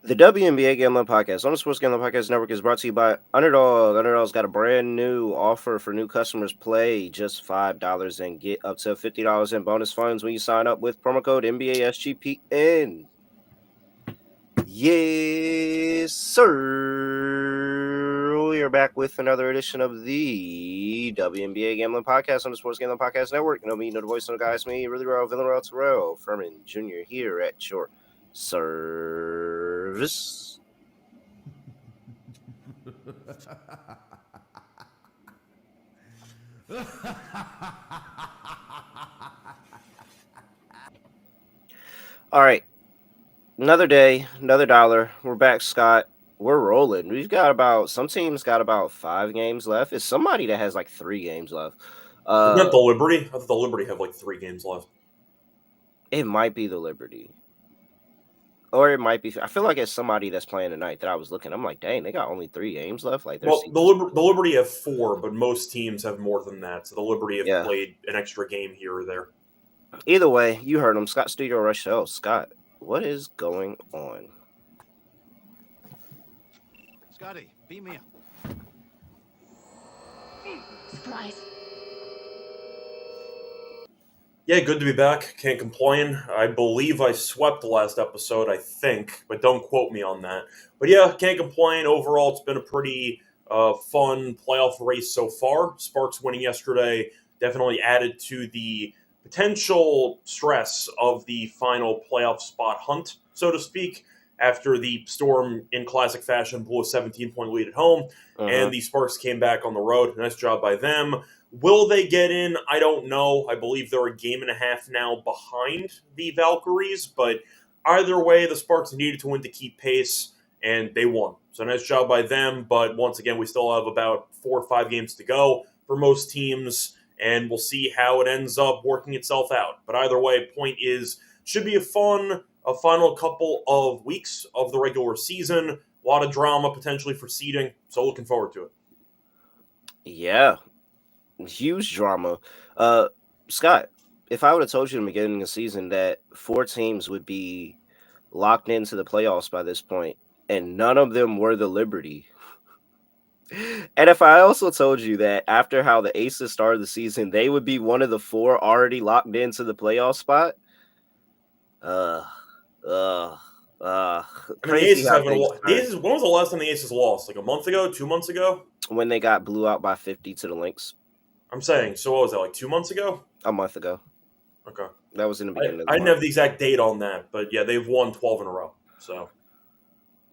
The WNBA Gambling Podcast on the Sports Gambling Podcast Network is brought to you by Underdog. Underdog's got a brand new offer for new customers. Play just $5 and get up to $50 in bonus funds when you sign up with promo code NBA SGPN. Yes, sir. We are back with another edition of the WNBA Gambling Podcast on the Sports Gambling Podcast Network. You know me, you know the voice of the guys, me, really real, Villarreal Terrell Furman Jr. here at your service. All right. Another day, another dollar. We're back, Scott. We're rolling. Some teams got about 5 games left. It's somebody that has like 3 games left. Isn't that the Liberty? I thought the Liberty have like 3 games left. It might be the Liberty. Or it might be. I feel like it's somebody that's playing tonight that I was looking. I'm like, dang, they got only 3 games left. Like, Well, the Liberty have 4, but most teams have more than that. So the Liberty have played an extra game here or there. Either way, you heard him. Scott Studio Rochelle. Scott, what is going on? Scotty, beat me up. Surprise. Yeah, good to be back. Can't complain. I believe I swept the last episode, I think, but don't quote me on that. But yeah, can't complain. Overall, it's been a pretty fun playoff race so far. Sparks winning yesterday definitely added to the potential stress of the final playoff spot hunt, so to speak, after the Storm, in classic fashion, blew a 17-point lead at home, and the Sparks came back on the road. Nice job by them. Will they get in? I don't know. I believe they're a game and a half now behind the Valkyries, but either way, the Sparks needed to win to keep pace, and they won. So nice job by them, but once again, we still have about 4 or 5 games to go for most teams, and we'll see how it ends up working itself out. But either way, point is, should be a final couple of weeks of the regular season. A lot of drama potentially for seeding, so looking forward to it. Yeah. Huge drama. Scott, if I would have told you in the beginning of the season that 4 teams would be locked into the playoffs by this point, and none of them were the Liberty. And if I also told you that after how the Aces started the season, they would be one of the 4 already locked into the playoff spot. I mean, Crazy the how Aces, when was the last time the Aces lost? Like a month ago? 2 months ago? When they got blew out by 50 to the Lynx. I'm saying, so what was that, like 2 months ago? A month ago. Okay. That was in the beginning of the I didn't have the exact date on that, but yeah, they've won 12 in a row. So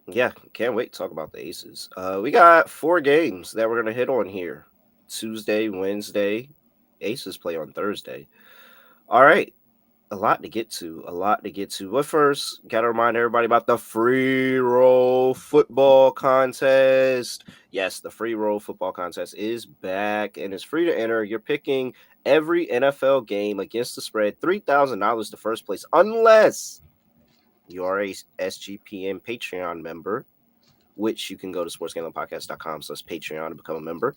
yeah, can't wait to talk about the Aces. We got 4 games that we're going to hit on here. Tuesday, Wednesday. Aces play on Thursday. All right. A lot to get to. But first, got to remind everybody about the free roll football contest. Yes, the free roll football contest is back and it's free to enter. You're picking every NFL game against the spread, $3,000 to first place, unless you are a SGPN Patreon member, which you can go to sportsgamblingpodcast.com/Patreon to become a member.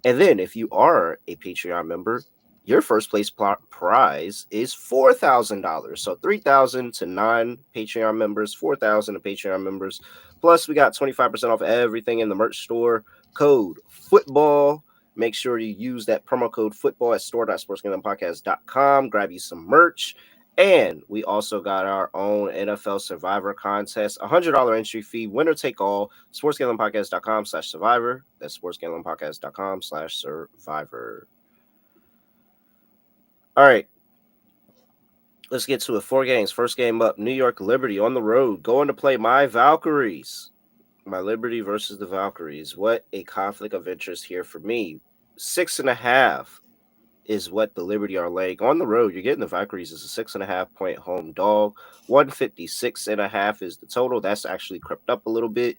And then if you are a Patreon member, your first place prize is $4,000. So $3,000 to non-Patreon members, $4,000 to Patreon members. Plus, we got 25% off everything in the merch store. Code football. Make sure you use that promo code football at store.sportsgamblingpodcast.com. Grab you some merch. And we also got our own NFL Survivor contest, $100 entry fee, winner take all, sportsgamblingpodcast.com/survivor. That's sportsgamblingpodcast.com/survivor. All right. Let's get to it. 4 games. First game up, New York Liberty on the road, going to play my Valkyries. My Liberty versus the Valkyries. What a conflict of interest here for me. 6.5 is what the Liberty are laying on the road. You're getting the Valkyries as a 6.5 point home dog. 156.5 is the total. That's actually crept up a little bit.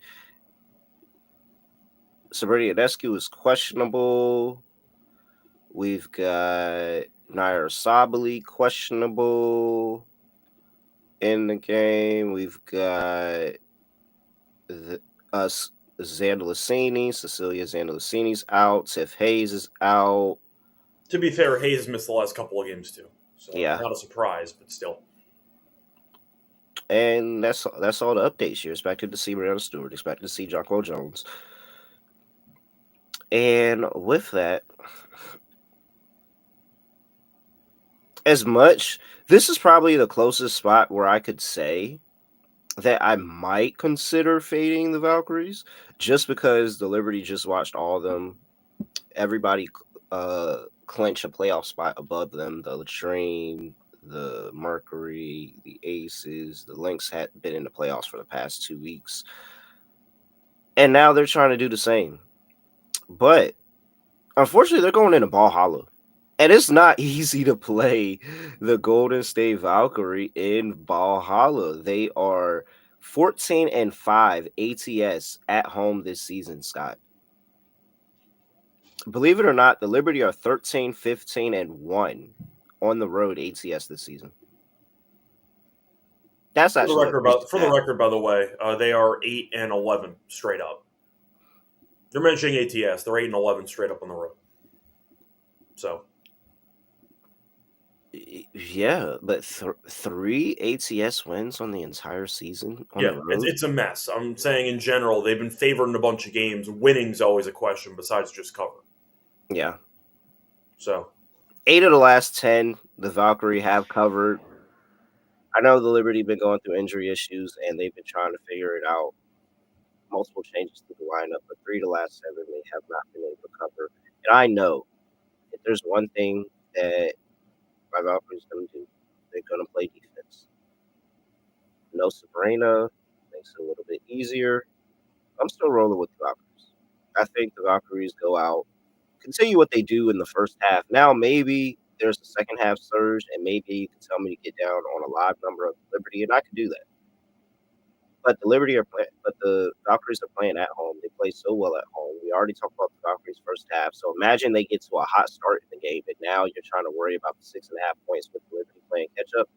Sabrina Ionescu is questionable. We've got Nair Sabali questionable in the game. We've got Cecilia Zandalicini's out. Tiff Hayes is out. to be fair, Hayes missed the last couple of games too. So yeah, not a surprise, but still. And that's all the updates here. Expected to see Brianna Stewart. Expected to see Jonquel Jones. And with that, as much, this is probably the closest spot where I could say that I might consider fading the Valkyries, just because the Liberty just watched all of them. Everybody clinch a playoff spot above them. The Latrine, the Mercury, the Aces, the Lynx had been in the playoffs for the past 2 weeks. And now they're trying to do the same. But unfortunately, they're going into Ball Hollow. And it's not easy to play the Golden State Valkyrie in Ball Hollow. They are 14-5 ATS at home this season, Scott. Believe it or not, the Liberty are 13-15-1 on the road ATS this season. That's actually For the record, by the way, they are 8-11 straight up. They're mentioning ATS. They're 8-11 straight up on the road. So, yeah, but 3 ATS wins on the entire season on the road? it's a mess. I'm saying in general, they've been favored in a bunch of games. Winning's always a question besides just cover. Yeah. So 8 of the last 10, the Valkyrie have covered. I know the Liberty been going through injury issues, and they've been trying to figure it out. Multiple changes to the lineup, but 3 of the last 7, they have not been able to cover. And I know if there's one thing that my Valkyrie's going to do, they're going to play defense. No Sabrina makes it a little bit easier. I'm still rolling with the Valkyries. I think the Valkyries go out, continue what they do in the first half. Now maybe there's a second half surge, and maybe you can tell me to get down on a live number of Liberty, and I can do that. But the Valkyries are playing at home. They play so well at home. We already talked about the Valkyries first half. So imagine they get to a hot start in the game, and now you're trying to worry about the 6.5 points with the Liberty playing catch up.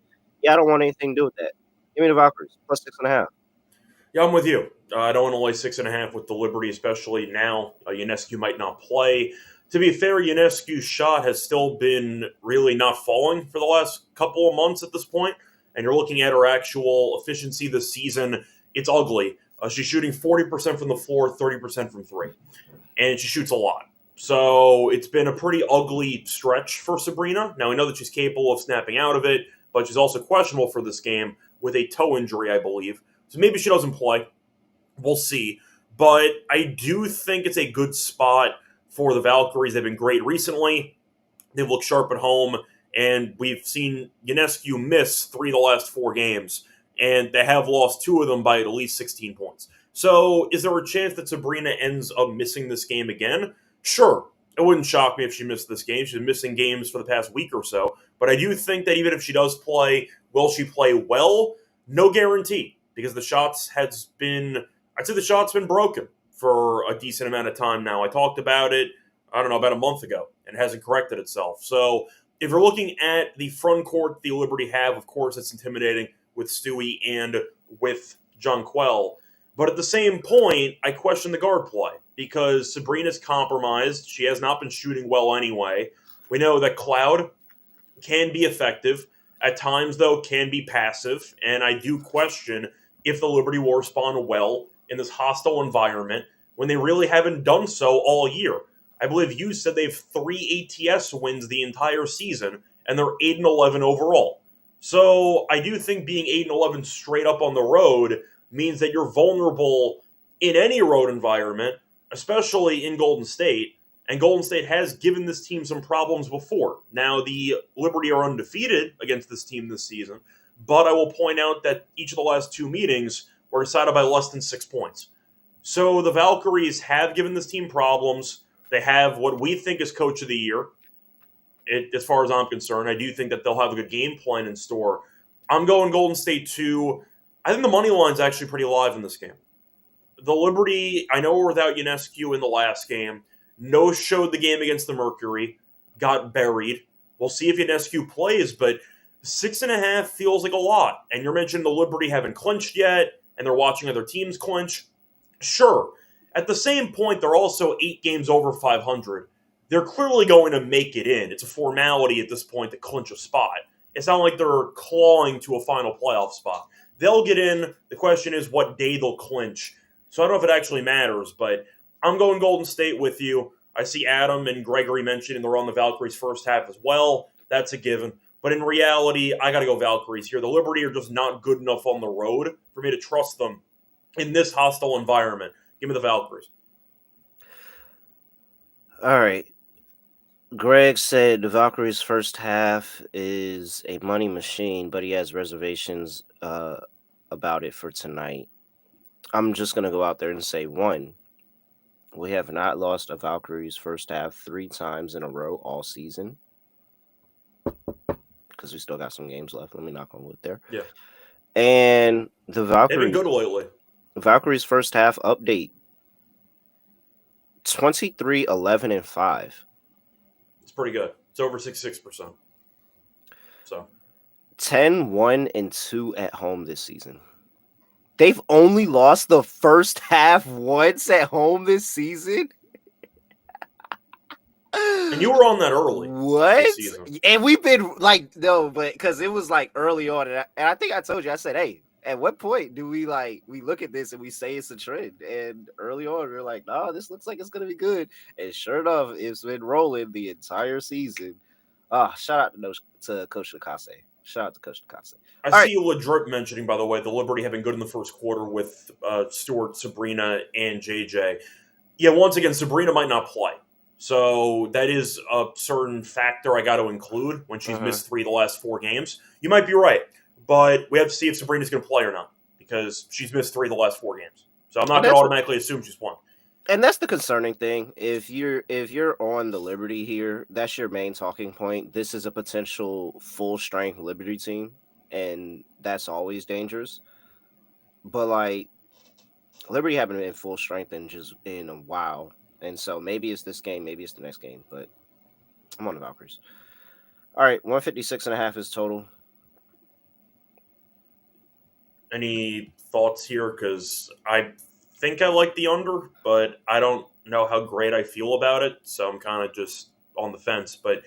Yeah, I don't want anything to do with that. Give me the Valkyries plus 6.5. yeah, I'm with you. I don't want to lay 6.5 with the Liberty, especially now. Ionescu might not play. To be fair, Ionescu's shot has still been really not falling for the last couple of months at this point. And you're looking at her actual efficiency this season. It's ugly. She's shooting 40% from the floor, 30% from three. And she shoots a lot. So it's been a pretty ugly stretch for Sabrina. Now, we know that she's capable of snapping out of it, but she's also questionable for this game with a toe injury, I believe. So maybe she doesn't play. We'll see. But I do think it's a good spot for the Valkyries. They've been great recently. They've looked sharp at home. And we've seen Ionescu miss 3 of the last 4 games. And they have lost 2 of them by at least 16 points. So is there a chance that Sabrina ends up missing this game again? Sure. It wouldn't shock me if she missed this game. She's been missing games for the past week or so. But I do think that even if she does play, will she play well? No guarantee. Because the shots has been, I'd say the shot's been broken for a decent amount of time now. I talked about it, I don't know, about a month ago, and it hasn't corrected itself. So if you're looking at the front court the Liberty have, of course, it's intimidating with Stewie and with Jonquel. But at the same point, I question the guard play because Sabrina's compromised. She has not been shooting well anyway. We know that Cloud can be effective. At times, though, can be passive. And I do question if the Liberty will respond well in this hostile environment when they really haven't done so all year. I believe you said they have 3 ATS wins the entire season, and they're 8-11 overall. So I do think being 8-11 straight up on the road means that you're vulnerable in any road environment, especially in Golden State. And Golden State has given this team some problems before. Now, the Liberty are undefeated against this team this season, but I will point out that each of the last 2 meetings were decided by less than 6 points. So the Valkyries have given this team problems. They have what we think is Coach of the Year. As far as I'm concerned, I do think that they'll have a good game plan in store. I'm going Golden State 2. I think the money line's actually pretty live in this game. The Liberty, I know we're without Ionescu in the last game. No showed the game against the Mercury. Got buried. We'll see if Ionescu plays, but 6.5 feels like a lot. And you're mentioning the Liberty haven't clinched yet, and they're watching other teams clinch. Sure. At the same point, they're also 8 games over 500. They're clearly going to make it in. It's a formality at this point to clinch a spot. It's not like they're clawing to a final playoff spot. They'll get in. The question is what day they'll clinch. So I don't know if it actually matters, but I'm going Golden State with you. I see Adam and Gregory mentioning they're on the Valkyries first half as well. That's a given. But in reality, I got to go Valkyries here. The Liberty are just not good enough on the road for me to trust them in this hostile environment. Give me the Valkyries. All right. Greg said the Valkyries' first half is a money machine, but he has reservations about it for tonight. I'm just going to go out there and say one. We have not lost a Valkyries first half 3 times in a row all season because we still got some games left. Let me knock on wood there. Yeah. And the They've been good lately. Valkyries' first half update 23, 11, and 5. It's pretty good. It's over 66%. So 10, 1, and 2 at home this season. They've only lost the first half once at home this season. And you were on that early. What? This season. And we've been like, no, but because it was like early on. And I think I told you, I said, hey, at what point do we look at this and we say it's a trend? And early on, we're like, no, this looks like it's going to be good. And sure enough, it's been rolling the entire season. Shout out to Coach Nakase. Shout out to Coach Nakase. I see Ledrip mentioning, by the way, the Liberty have been good in the first quarter with Stewart, Sabrina, and JJ. Yeah, once again, Sabrina might not play. So that is a certain factor I got to include when she's missed 3 of the last 4 games. You might be right, but we have to see if Sabrina's going to play or not because she's missed 3 of the last 4 games. So I'm not going to automatically assume she's playing. And that's the concerning thing. If you're on the Liberty here, that's your main talking point. This is a potential full strength Liberty team, and that's always dangerous. But like Liberty haven't been full strength in a while. And so maybe it's this game, maybe it's the next game, but I'm on the Valkyries. All right, 156.5 is total. Any thoughts here? Because I think I like the under, but I don't know how great I feel about it, so I'm kind of just on the fence. But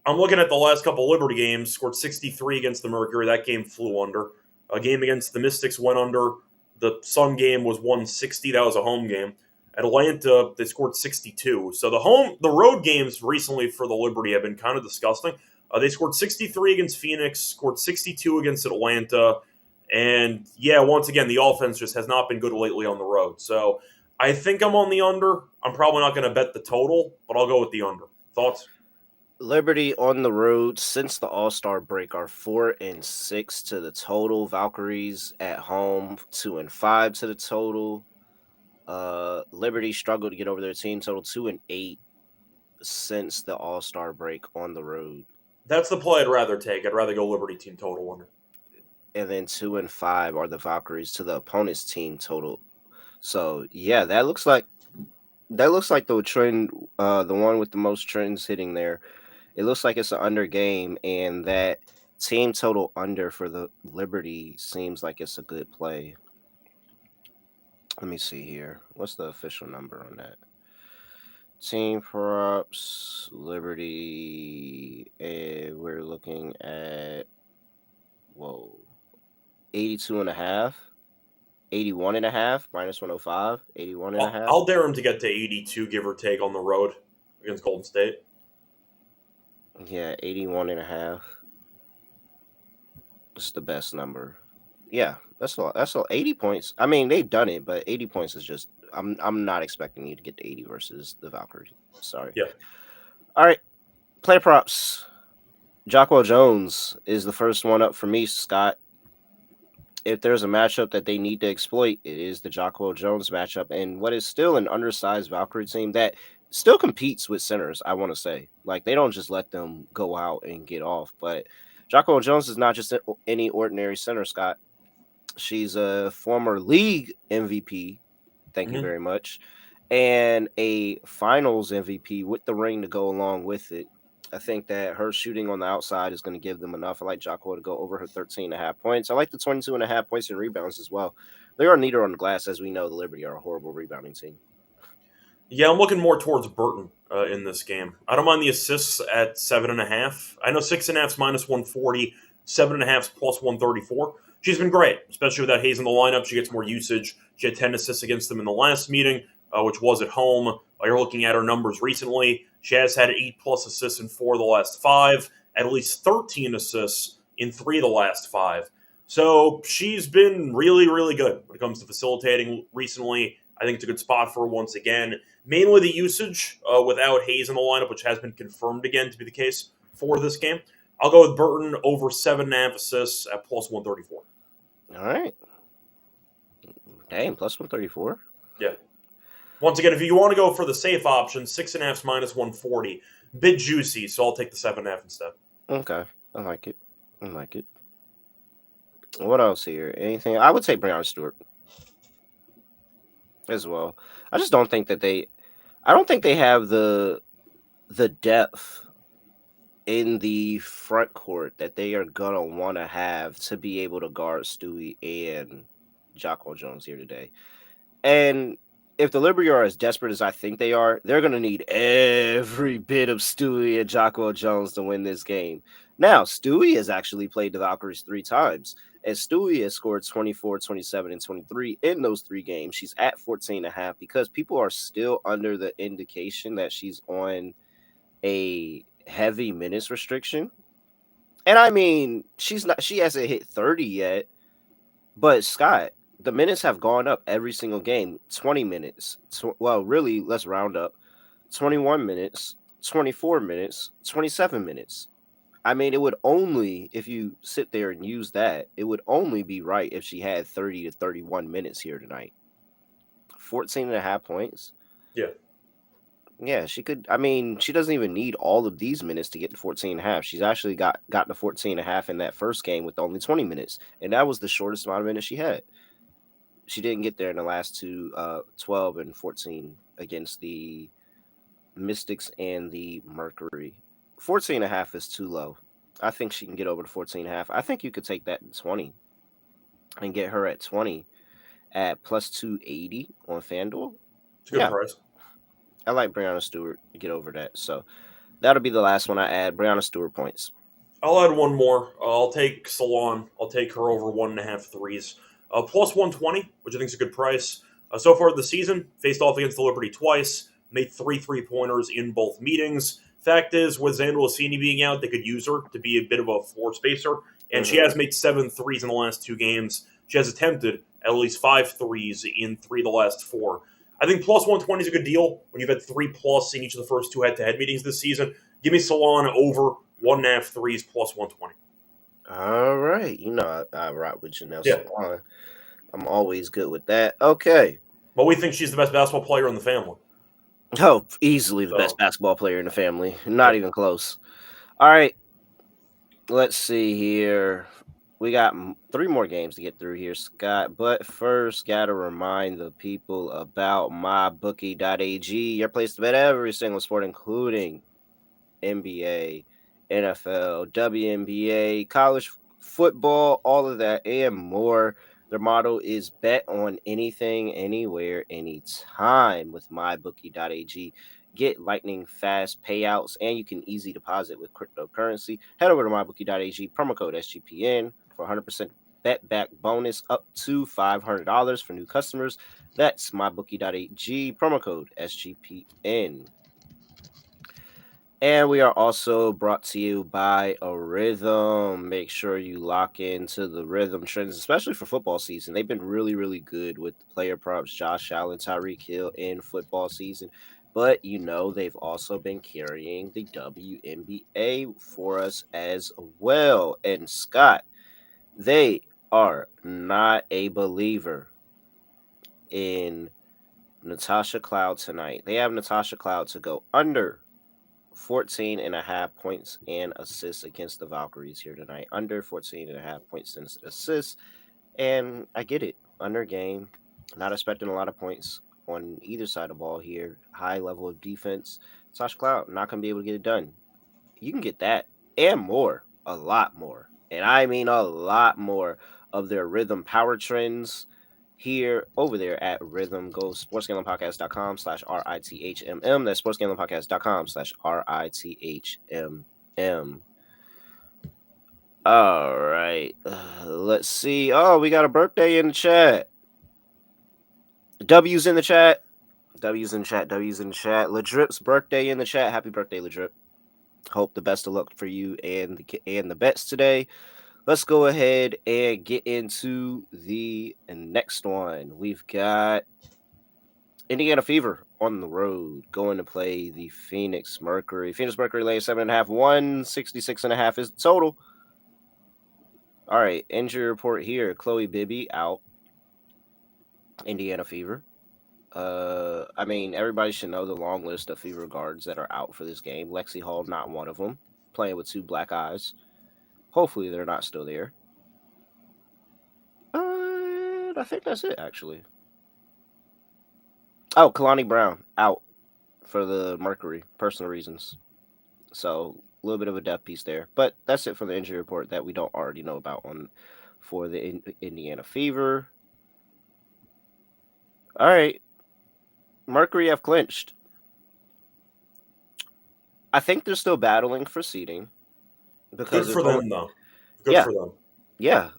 I'm looking at the last couple of Liberty games, scored 63 against the Mercury. That game flew under. A game against the Mystics went under. The Sun game was 160. That was a home game. Atlanta, they scored 62. So the road games recently for the Liberty have been kind of disgusting. They scored 63 against Phoenix, scored 62 against Atlanta. And yeah, once again, the offense just has not been good lately on the road. So I think I'm on the under. I'm probably not going to bet the total, but I'll go with the under. Thoughts? Liberty on the road since the All-Star break are 4-6 to the total. Valkyries at home 2-5 to the total. Liberty struggled to get over their team total 2-8 since the All-Star break on the road. That's the play I'd rather take. I'd rather go Liberty team total under. And then 2-5 are the Valkyries to the opponent's team total. So yeah, that looks like the trend, the one with the most trends hitting there. It looks like it's an under game, and that team total under for the Liberty seems like it's a good play. Let me see here. What's the official number on that? Team props, Liberty, and we're looking at 82.5, 81.5, minus 105, 81.5. I'll dare him to get to 82, give or take, on the road against Golden State. Yeah, 81.5. It's the best number. Yeah, that's all. 80 points. I mean, they've done it, but 80 points is just. I'm not expecting you to get to 80 versus the Valkyries. Sorry. Yeah. All right. Player props. Jockwell Jones is the first one up for me, Scott. If there's a matchup that they need to exploit, it is the Jockwell Jones matchup, and what is still an undersized Valkyrie team that still competes with centers. I want to say, like, they don't just let them go out and get off. But Jockwell Jones is not just any ordinary center, Scott. She's a former league MVP. Thank you very much. And a finals MVP with the ring to go along with it. I think that her shooting on the outside is going to give them enough. I like Jockwell to go over her 13.5 points. I like the 22.5 points in rebounds as well. They are neater on the glass. As we know, the Liberty are a horrible rebounding team. Yeah, I'm looking more towards Burton in this game. I don't mind the assists at 7.5. I know 6.5 is minus 140. 7.5 plus 134. She's been great, especially without Hayes in the lineup. She gets more usage. She had 10 assists against them in the last meeting, which was at home. You're looking at her numbers recently. She has had 8 plus assists in 4 of the last 5, at least 13 assists in 3 of the last 5. So she's been really, really good when it comes to facilitating recently. I think it's a good spot for her once again. Mainly the usage without Hayes in the lineup, which has been confirmed again to be the case for this game. I'll go with Burton over 7.5 assists at plus 134. All right. Dang, plus 134. Yeah. Once again, if you want to go for the safe option, 6.5 minus 140. Bit juicy, so I'll take the 7.5 instead. Okay. I like it. What else here? Anything? I would say Breonna Stewart as well. I just don't think that I don't think they have the depth in the front court that they are gonna want to have to be able to guard Stewie and Jocko Jones here today. And if the Liberty are as desperate as I think they are, they're going to need every bit of Stewie and Jocko Jones to win this game. Now, Stewie has actually played the Valkyries 3 times, and Stewie has scored 24, 27, and 23 in those 3 games. She's at 14.5 because people are still under the indication that she's on a heavy minutes restriction. And I mean, she hasn't hit 30 yet, but Scott, the minutes have gone up every single game. 20 minutes. Well, really, let's round up. 21 minutes, 24 minutes, 27 minutes. I mean, it would only, if you sit there and use that, it would only be right if she had 30 to 31 minutes here tonight. 14 and a half points. Yeah. Yeah, she could. I mean, she doesn't even need all of these minutes to get to 14 and a half. She's actually got to 14 and a half in that first game with only 20 minutes. And that was the shortest amount of minutes she had. She didn't get there in the last 2, 12 and 14 against the Mystics and the Mercury. 14 and a half is too low. I think she can get over to 14 and a half. I think you could take that in 20 and get her at 20 at plus 280 on FanDuel. It's a good price. I like Breonna Stewart to get over that. So that'll be the last one I add. Breonna Stewart points. I'll add one more. I'll take Salon. I'll take her over 1.5 threes. Plus 120, which I think is a good price. So far this season, faced off against the Liberty twice, made 3 3-pointers in both meetings. Fact is, with Xander Lassini being out, they could use her to be a bit of a floor spacer. And she has made 7 threes in the last 2 games. She has attempted at least 5 threes in 3 of the last 4. I think plus 120 is a good deal when you've had 3 plus in each of the first 2 head-to-head meetings this season. Give me Salon over 1.5 threes plus 120. All right. You know, I rock with Janelle Yeah. Salon. I'm always good with that. Okay. But we think she's the best basketball player in the family. Oh, easily the best basketball player in the family. Not even close. All right. Let's see here. We got 3 more games to get through here, Scott. But first, got to remind the people about mybookie.ag, your place to bet every single sport, including NBA, NFL, WNBA, college football, all of that and more. Their motto is bet on anything, anywhere, anytime with mybookie.ag. Get lightning fast payouts and you can easy deposit with cryptocurrency. Head over to mybookie.ag, promo code SGPN for 100% bet back bonus up to $500 for new customers. That's mybookie.ag, promo code SGPN. And we are also brought to you by a Rhythm. Make sure you lock into the Rhythm trends, especially for football season. They've been really, really good with the player props, Josh Allen, Tyreek Hill in football season. But, you know, they've also been carrying the WNBA for us as well. And Scott, they are not a believer in Natasha Cloud tonight. They have Natasha Cloud to go under 14 and a half points and assists against the Valkyries here tonight. Under 14 and a half points and assists. And I get it. Under game. Not expecting a lot of points on either side of the ball here. High level of defense. Sasha Cloud not going to be able to get it done. You can get that and more. A lot more. And I mean a lot more of their Rhythm power trends here over there at Rhythm. Go sportsgamblingpodcast.com/RITHMM. That's sportsgamblingpodcast.com/RITHMM. All right. Let's see. Oh, we got a birthday in the chat. W's in the chat. W's in chat. W's in chat. Ladrip's birthday in the chat. Happy birthday, Ladrip. Hope the best of luck for you and the bets today. Let's go ahead and get into the next one. We've got Indiana Fever on the road going to play the Phoenix Mercury. Phoenix Mercury laying 7.5, 166.5 is the total. All right, injury report here. Chloe Bibby out. Indiana Fever. I mean, everybody should know the long list of Fever guards that are out for this game. Lexi Hall, not one of them, playing with 2 black eyes. Hopefully, they're not still there. I think that's it, actually. Oh, Kalani Brown out for the Mercury, personal reasons. So a little bit of a depth piece there, but that's it for the injury report that we don't already know about for the Indiana Fever. All right, Mercury have clinched. I think they're still battling for seeding because Good for them, though. Good for them. Yeah,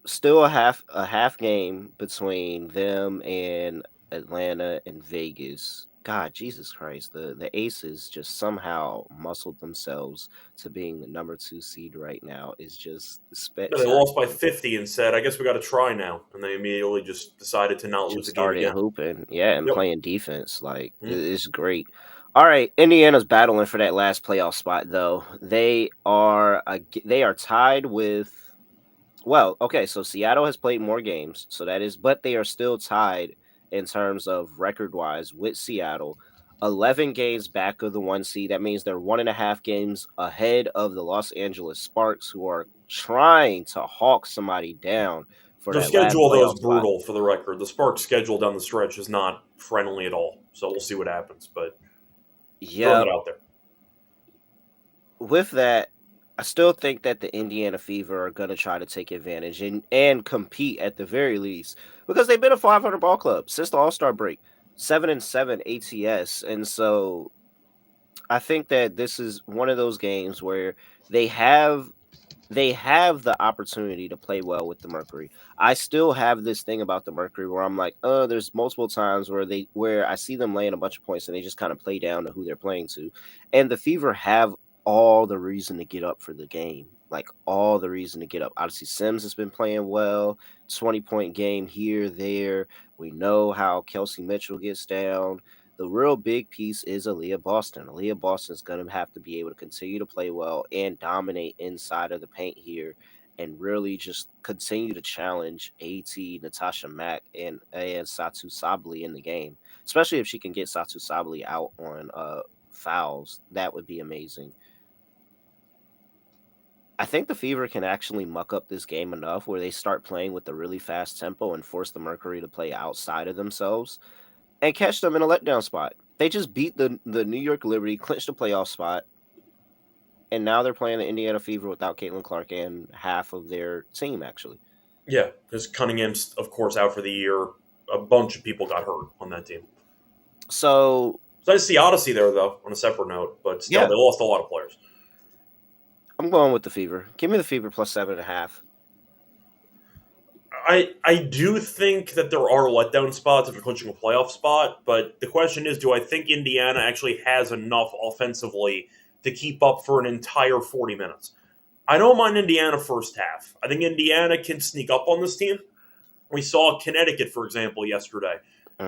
still a half game between them and Atlanta and Vegas. God, Jesus Christ, the Aces just somehow muscled themselves to being the number 2 seed right now is just They lost by 50 and said, I guess we got to try now. And they immediately just decided to not lose the game started again. hooping, and Yep. playing defense. Like, it's great. All right, Indiana's battling for that last playoff spot, though. They are tied with. Well, okay, so Seattle has played more games, so that is, but they are still tied in terms of record-wise with Seattle. 11 games back of the 1 seed. That means they're 1.5 games ahead of the Los Angeles Sparks, who are trying to hawk somebody down for Their that last schedule, though, playoff is spot. brutal, for the record. The Sparks' schedule down the stretch is not friendly at all. So we'll see what happens, but throwing Yeah, it out there. with that, I still think that the Indiana Fever are going to try to take advantage and compete at the very least because they've been a 500 ball club since the All-Star break, 7-7 ATS. And so I think that this is one of those games where they have the opportunity to play well with the Mercury. I still have this thing about the Mercury where I'm like, there's multiple times where I see them laying a bunch of points and they just kind of play down to who they're playing to. And the Fever have all the reason to get up for the game. Like, all the reason to get up. Obviously, Sims has been playing well, 20-point game here, there. We know how Kelsey Mitchell gets down. The real big piece is Aaliyah Boston. Aaliyah Boston is going to have to be able to continue to play well and dominate inside of the paint here and really just continue to challenge AT, Natasha Mack, and Satu Sabli in the game, especially if she can get Satu Sabli out on fouls. That would be amazing. I think the Fever can actually muck up this game enough where they start playing with a really fast tempo and force the Mercury to play outside of themselves and catch them in a letdown spot. They just beat the New York Liberty, clinched the playoff spot, and now they're playing the Indiana Fever without Caitlin Clark and half of their team, actually. Yeah, because Cunningham's, of course, out for the year. A bunch of people got hurt on that team. So I see Odyssey there, though, on a separate note, but still, they lost a lot of players. I'm going with the Fever. Give me the Fever plus 7.5. I do think that there are letdown spots if you're clinching a playoff spot, but the question is, do I think Indiana actually has enough offensively to keep up for an entire 40 minutes? I don't mind Indiana first half. I think Indiana can sneak up on this team. We saw Connecticut, for example, yesterday.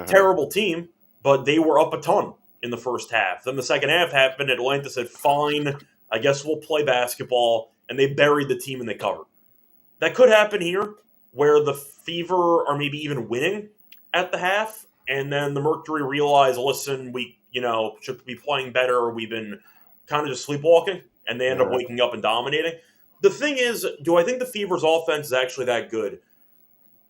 Terrible team, but they were up a ton in the first half. Then the second half happened. Atlanta said, fine, I guess we'll play basketball, and they buried the team and they covered. That could happen here, where the Fever are maybe even winning at the half, and then the Mercury realize, listen, we should be playing better. We've been kind of just sleepwalking, and they end up waking up and dominating. The thing is, do I think the Fever's offense is actually that good?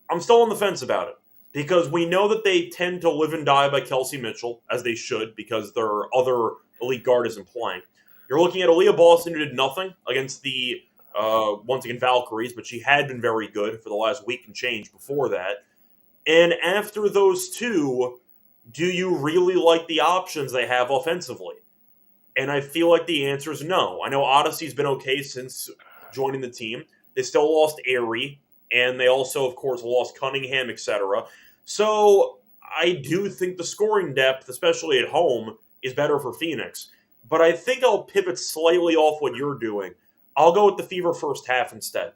I'm still on the fence about it, because we know that they tend to live and die by Kelsey Mitchell, as they should, because their other elite guard isn't playing. You're looking at Aaliyah Boston, who did nothing against the once again, Valkyries, but she had been very good for the last week and change before that. And after those two, do you really like the options they have offensively? And I feel like the answer is no. I know Odyssey's been okay since quarterback joining the team. They still lost Airy, and they also, of course, lost Cunningham, etc. So I do think the scoring depth, especially at home, is better for Phoenix. But I think I'll pivot slightly off what you're doing. I'll go with the Fever first half instead.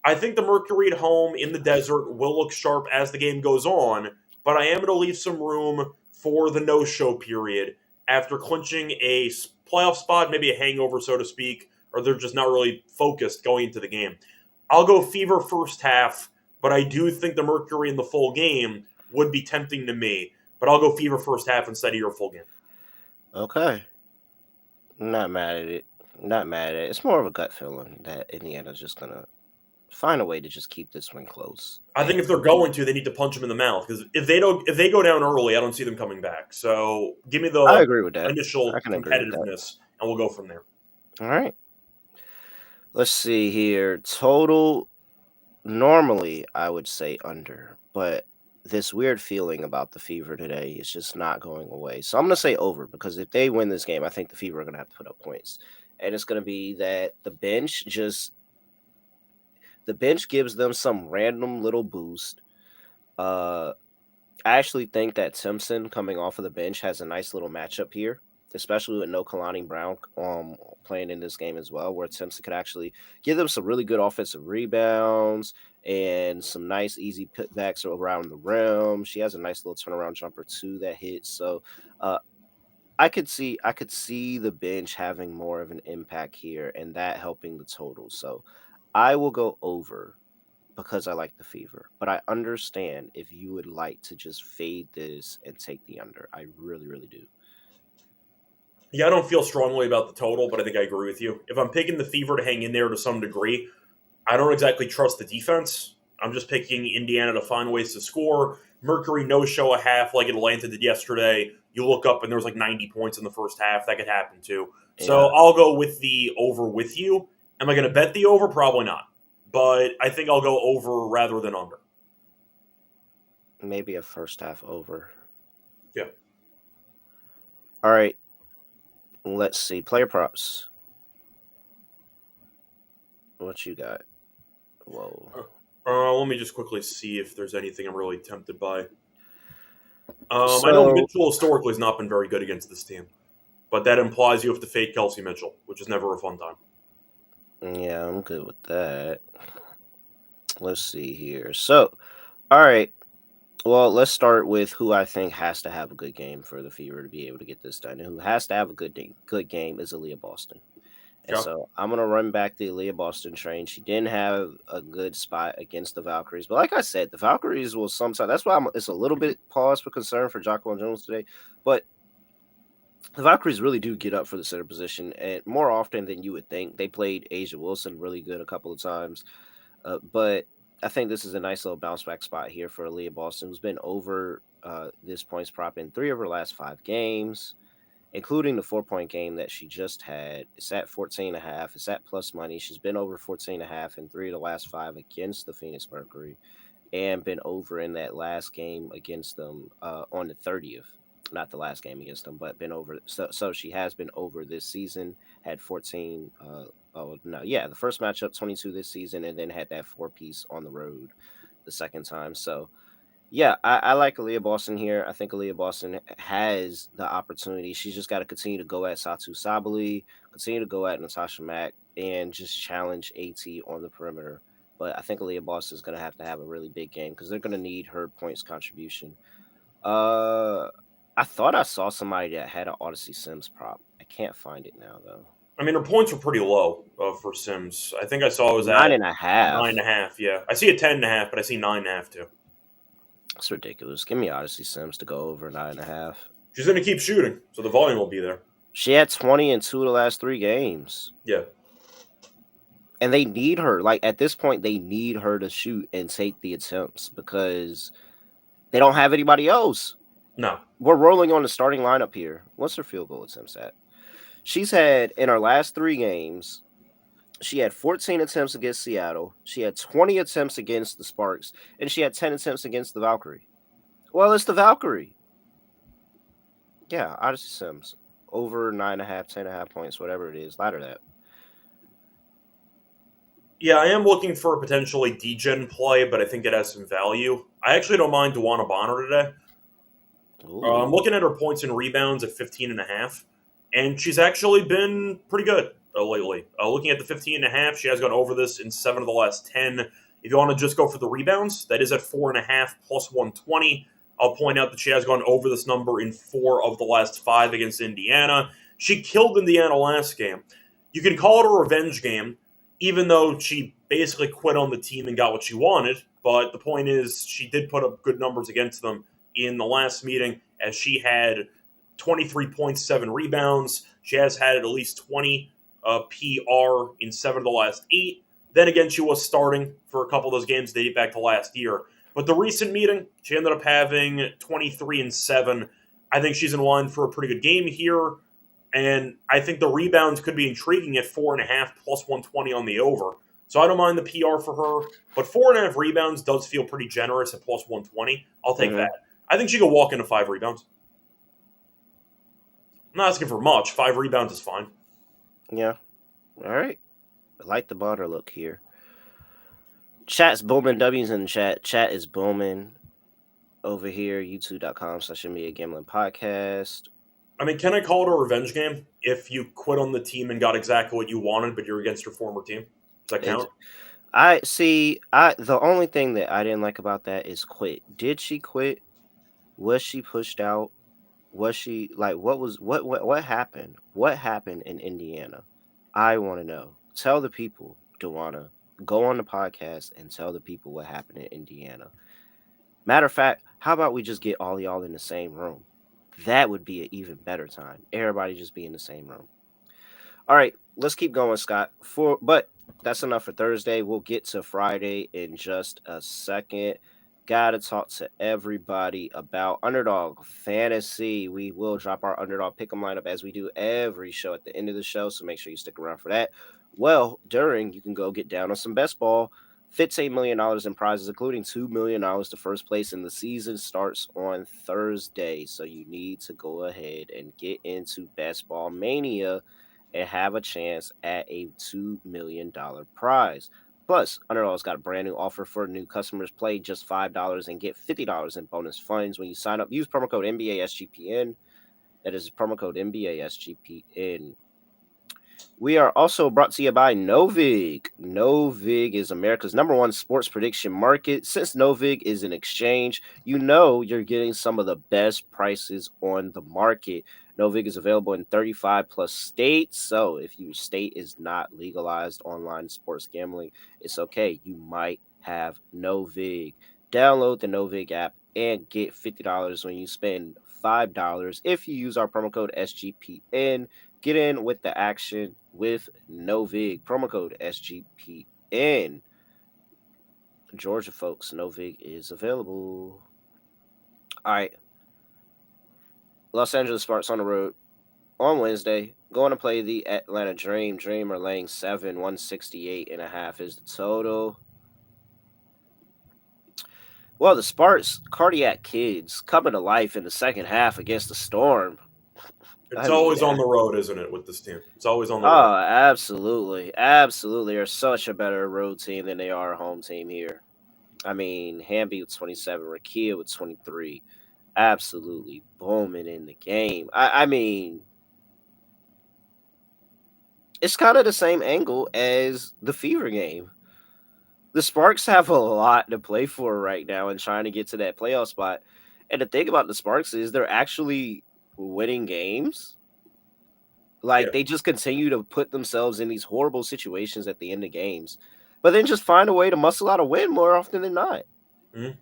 I think the Mercury at home in the desert will look sharp as the game goes on, but I am going to leave some room for the no-show period after clinching a playoff spot, maybe a hangover, so to speak, or they're just not really focused going into the game. I'll go Fever first half, but I do think the Mercury in the full game would be tempting to me. But I'll go Fever first half instead of your full game. Okay. Not mad at it. Not mad at it. It's more of a gut feeling that Indiana's just gonna find a way to just keep this one close. I think if they're going to, they need to punch them in the mouth because if they go down early, I don't see them coming back. So give me I the agree with that. I initial can agree with that. competitiveness, and we'll go from there. All right. Let's see here. Total. Normally, I would say under, but this weird feeling about the Fever today is just not going away. So I'm going to say over because if they win this game, I think the Fever are going to have to put up points. And it's going to be that the bench gives them some random little boost. I actually think that Simpson coming off of the bench has a nice little matchup here, especially with no Kalani Brown playing in this game as well, where Simpson could actually give them some really good offensive rebounds and some nice easy putbacks around the rim. She has a nice little turnaround jumper too that hits. So I could see the bench having more of an impact here and that helping the total. So I will go over because I like the Fever. But I understand if you would like to just fade this and take the under. I really, really do. Yeah, I don't feel strongly about the total, but I think I agree with you. If I'm picking the Fever to hang in there to some degree, I don't exactly trust the defense. I'm just picking Indiana to find ways to score. Mercury no show a half like Atlanta did yesterday. You look up and there's like 90 points in the first half. That could happen too. So Yeah, I'll go with the over with you. Am I going to bet the over? Probably not. But I think I'll go over rather than under. maybe a first half over. Yeah. All right. Let's see. Player props. What you got? Whoa. Let me just quickly see if there's anything I'm really tempted by. I know So, Mitchell historically has not been very good against this team, but that implies you have to fade Kelsey Mitchell, which is never a fun time. yeah, I'm good with that. Let's see here. So, all right. Well, let's start with who I think has to have a good game for the Fever to be able to get this done. And who has to have a good game is Aaliyah Boston. And Yeah. so I'm gonna run back the Aaliyah Boston train. She didn't have a good spot against the Valkyries, but like I said, the Valkyries will sometimes. That's why it's a little bit pause for concern for Jacqueline Jones today. But the Valkyries really do get up for the center position, and more often than you would think. They played Asia Wilson really good a couple of times, but I think this is a nice little bounce back spot here for Aaliyah Boston, who's been over this points prop in 3 of her last 5 games, including the 4-point game that she just had. It's at 14.5. It's at plus money. She's been over 14.5 in 3 of the last 5 against the Phoenix Mercury and been over in that last game against them on the 30th. Not the last game against them, but been over. So she has been over this season, had 14. Oh, no. Yeah, the first matchup, 22 this season, and then had that 4-piece on the road the second time. So, yeah, I like Aaliyah Boston here. I think Aaliyah Boston has the opportunity. She's just got to continue to go at Satu Sabali, continue to go at Natasha Mack, and just challenge AT on the perimeter. But I think Aaliyah Boston is going to have a really big game because they're going to need her points contribution. Uh, I thought I saw somebody that had an Odyssey Sims prop. I can't find it now though. I mean, her points were pretty low for Sims. I think I saw it was at Nine and a nine and half. a half. Yeah, I see a 10.5, but I see 9.5 too. That's ridiculous. Give me Odyssey Sims to go over 9.5. She's going to keep shooting, so the volume will be there. She had 20 in 2 of the last 3 games. Yeah. And they need her. Like at this point, they need her to shoot and take the attempts because they don't have anybody else. No. We're rolling on the starting lineup here. What's her field goal attempts at? She's had in her last 3 games, she had 14 attempts against Seattle. She had 20 attempts against the Sparks, and she had 10 attempts against the Valkyrie. Well, it's the Valkyrie. Yeah, Odyssey Sims. Over 9.5, 10.5 points, whatever it is. Ladder that. Yeah, I am looking for a potentially degen play, but I think it has some value. I actually don't mind Dewana Bonner today. I'm Ooh. looking at her points and rebounds at 15 and a half, and she's actually been pretty good lately. Looking at the 15 and a half, she has gone over this in 7 of the last 10. If you want to just go for the rebounds, that is at 4.5 plus 120. I'll point out that she has gone over this number in 4 of the last 5 against Indiana. She killed Indiana last game. You can call it a revenge game, even though she basically quit on the team and got what she wanted. But the point is, she did put up good numbers against them in the last meeting, as she had 23.7 rebounds. She has had at least 20 PR in 7 of the last 8. Then again, she was starting for a couple of those games dating back to last year. But the recent meeting, she ended up having 23 and 7. I think she's in line for a pretty good game here. And I think the rebounds could be intriguing at 4.5 plus 120 on the over. So I don't mind the PR for her. But 4.5 rebounds does feel pretty generous at plus 120. I'll take Mm-hmm. that. I think she could walk into 5 rebounds. I'm not asking for much. 5 rebounds is fine. Yeah. All right. I like the Bonner look here. Chat's booming. W's in the chat. Chat is booming over here. YouTube.com/NBA Gambling Podcast. I mean, can I call it a revenge game if you quit on the team and got exactly what you wanted, but you're against your former team? Does that Ex- count? I see. The only thing that I didn't like about that is quit. Did she quit? Was she pushed out? Was she like what happened? What happened in Indiana? I want to know. Tell the people, Dewana. Go on the podcast and tell the people what happened in Indiana. Matter of fact, how about we just get all y'all in the same room? That would be an even better time. Everybody just be in the same room. All right, let's keep going, Scott. But that's enough for Thursday. We'll get to Friday in just a second. Gotta talk to everybody about Underdog Fantasy. We will drop our Underdog Pick'em lineup as we do every show at the end of the show, so make sure you stick around for that. Well, during you can go get down on some best ball. $15 million in prizes, including $2 million to first place, and the season starts on Thursday. So you need to go ahead and get into Best Ball Mania and have a chance at a $2 million prize. Plus, Underdog's got a brand new offer for new customers. Play just $5 and get $50 in bonus funds when you sign up. Use promo code NBASGPN. That is promo code NBASGPN. We are also brought to you by Novig. Novig is America's #1 sports prediction market. Since Novig is an exchange, you know you're getting some of the best prices on the market. Novig is available in 35 plus states. So if your state is not legalized online sports gambling, it's okay. You might have Novig. Download the Novig app and get $50 when you spend $5 if you use our promo code SGPN. Get in with the action with Novig. Promo code SGPN. Georgia folks, Novig is available. All right. Los Angeles Sparks on the road on Wednesday. Going to play the Atlanta Dream. Dream are laying 7, 168.5 is the total. Well, the Sparks, cardiac kids, coming to life in the second half against the Storm. It's I mean, always on the road, isn't it, with this team? It's always on the road. oh, absolutely. Absolutely. They're such a better road team than they are a home team here. I mean, Hamby with 27, Rakia with 23. Absolutely booming in the game. I mean, it's kind of the same angle as the Fever game. The Sparks have a lot to play for right now and trying to get to that playoff spot. And the thing about the Sparks is they're actually winning games. Yeah. Like they just continue to put themselves in these horrible situations at the end of games, but then just find a way to muscle out a win more often than not. Mm-hmm.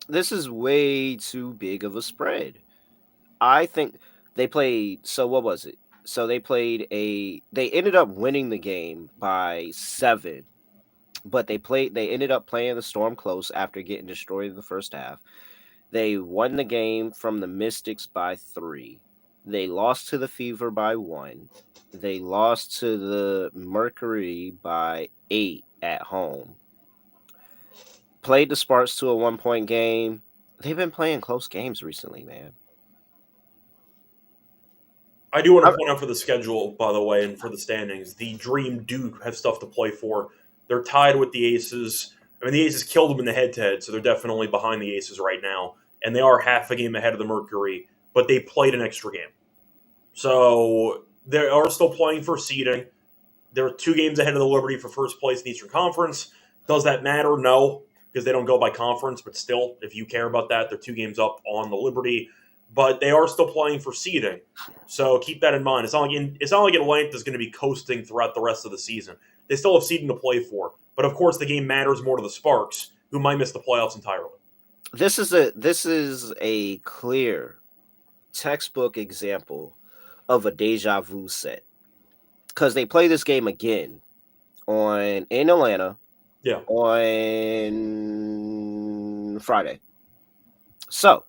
This is way too big of a spread. I think they played. So what was it? So they ended up winning the game by 7, but they ended up playing the Storm close after getting destroyed in the first half. They won the game from the Mystics by 3. They lost to the Fever by 1. They lost to the Mercury by 8 at home. Played the Sparks to a 1-point game. They've been playing close games recently, man. I do want to point out for the schedule, by the way, and for the standings, the Dream do have stuff to play for. They're tied with the Aces. I mean, the Aces killed them in the head-to-head, so they're definitely behind the Aces right now. And they are half a game ahead of the Mercury, but they played an extra game. So they are still playing for seeding. They're 2 games ahead of the Liberty for first place in the Eastern Conference. Does that matter? No, because they don't go by conference, but still, if you care about that, they're 2 games up on the Liberty. But they are still playing for seeding. So keep that in mind. It's not like Atlanta is going to be coasting throughout the rest of the season. They still have seeding to play for. But of course, the game matters more to the Sparks, who might miss the playoffs entirely. This is a clear textbook example of a deja vu set, because they play this game again in Atlanta on Friday. So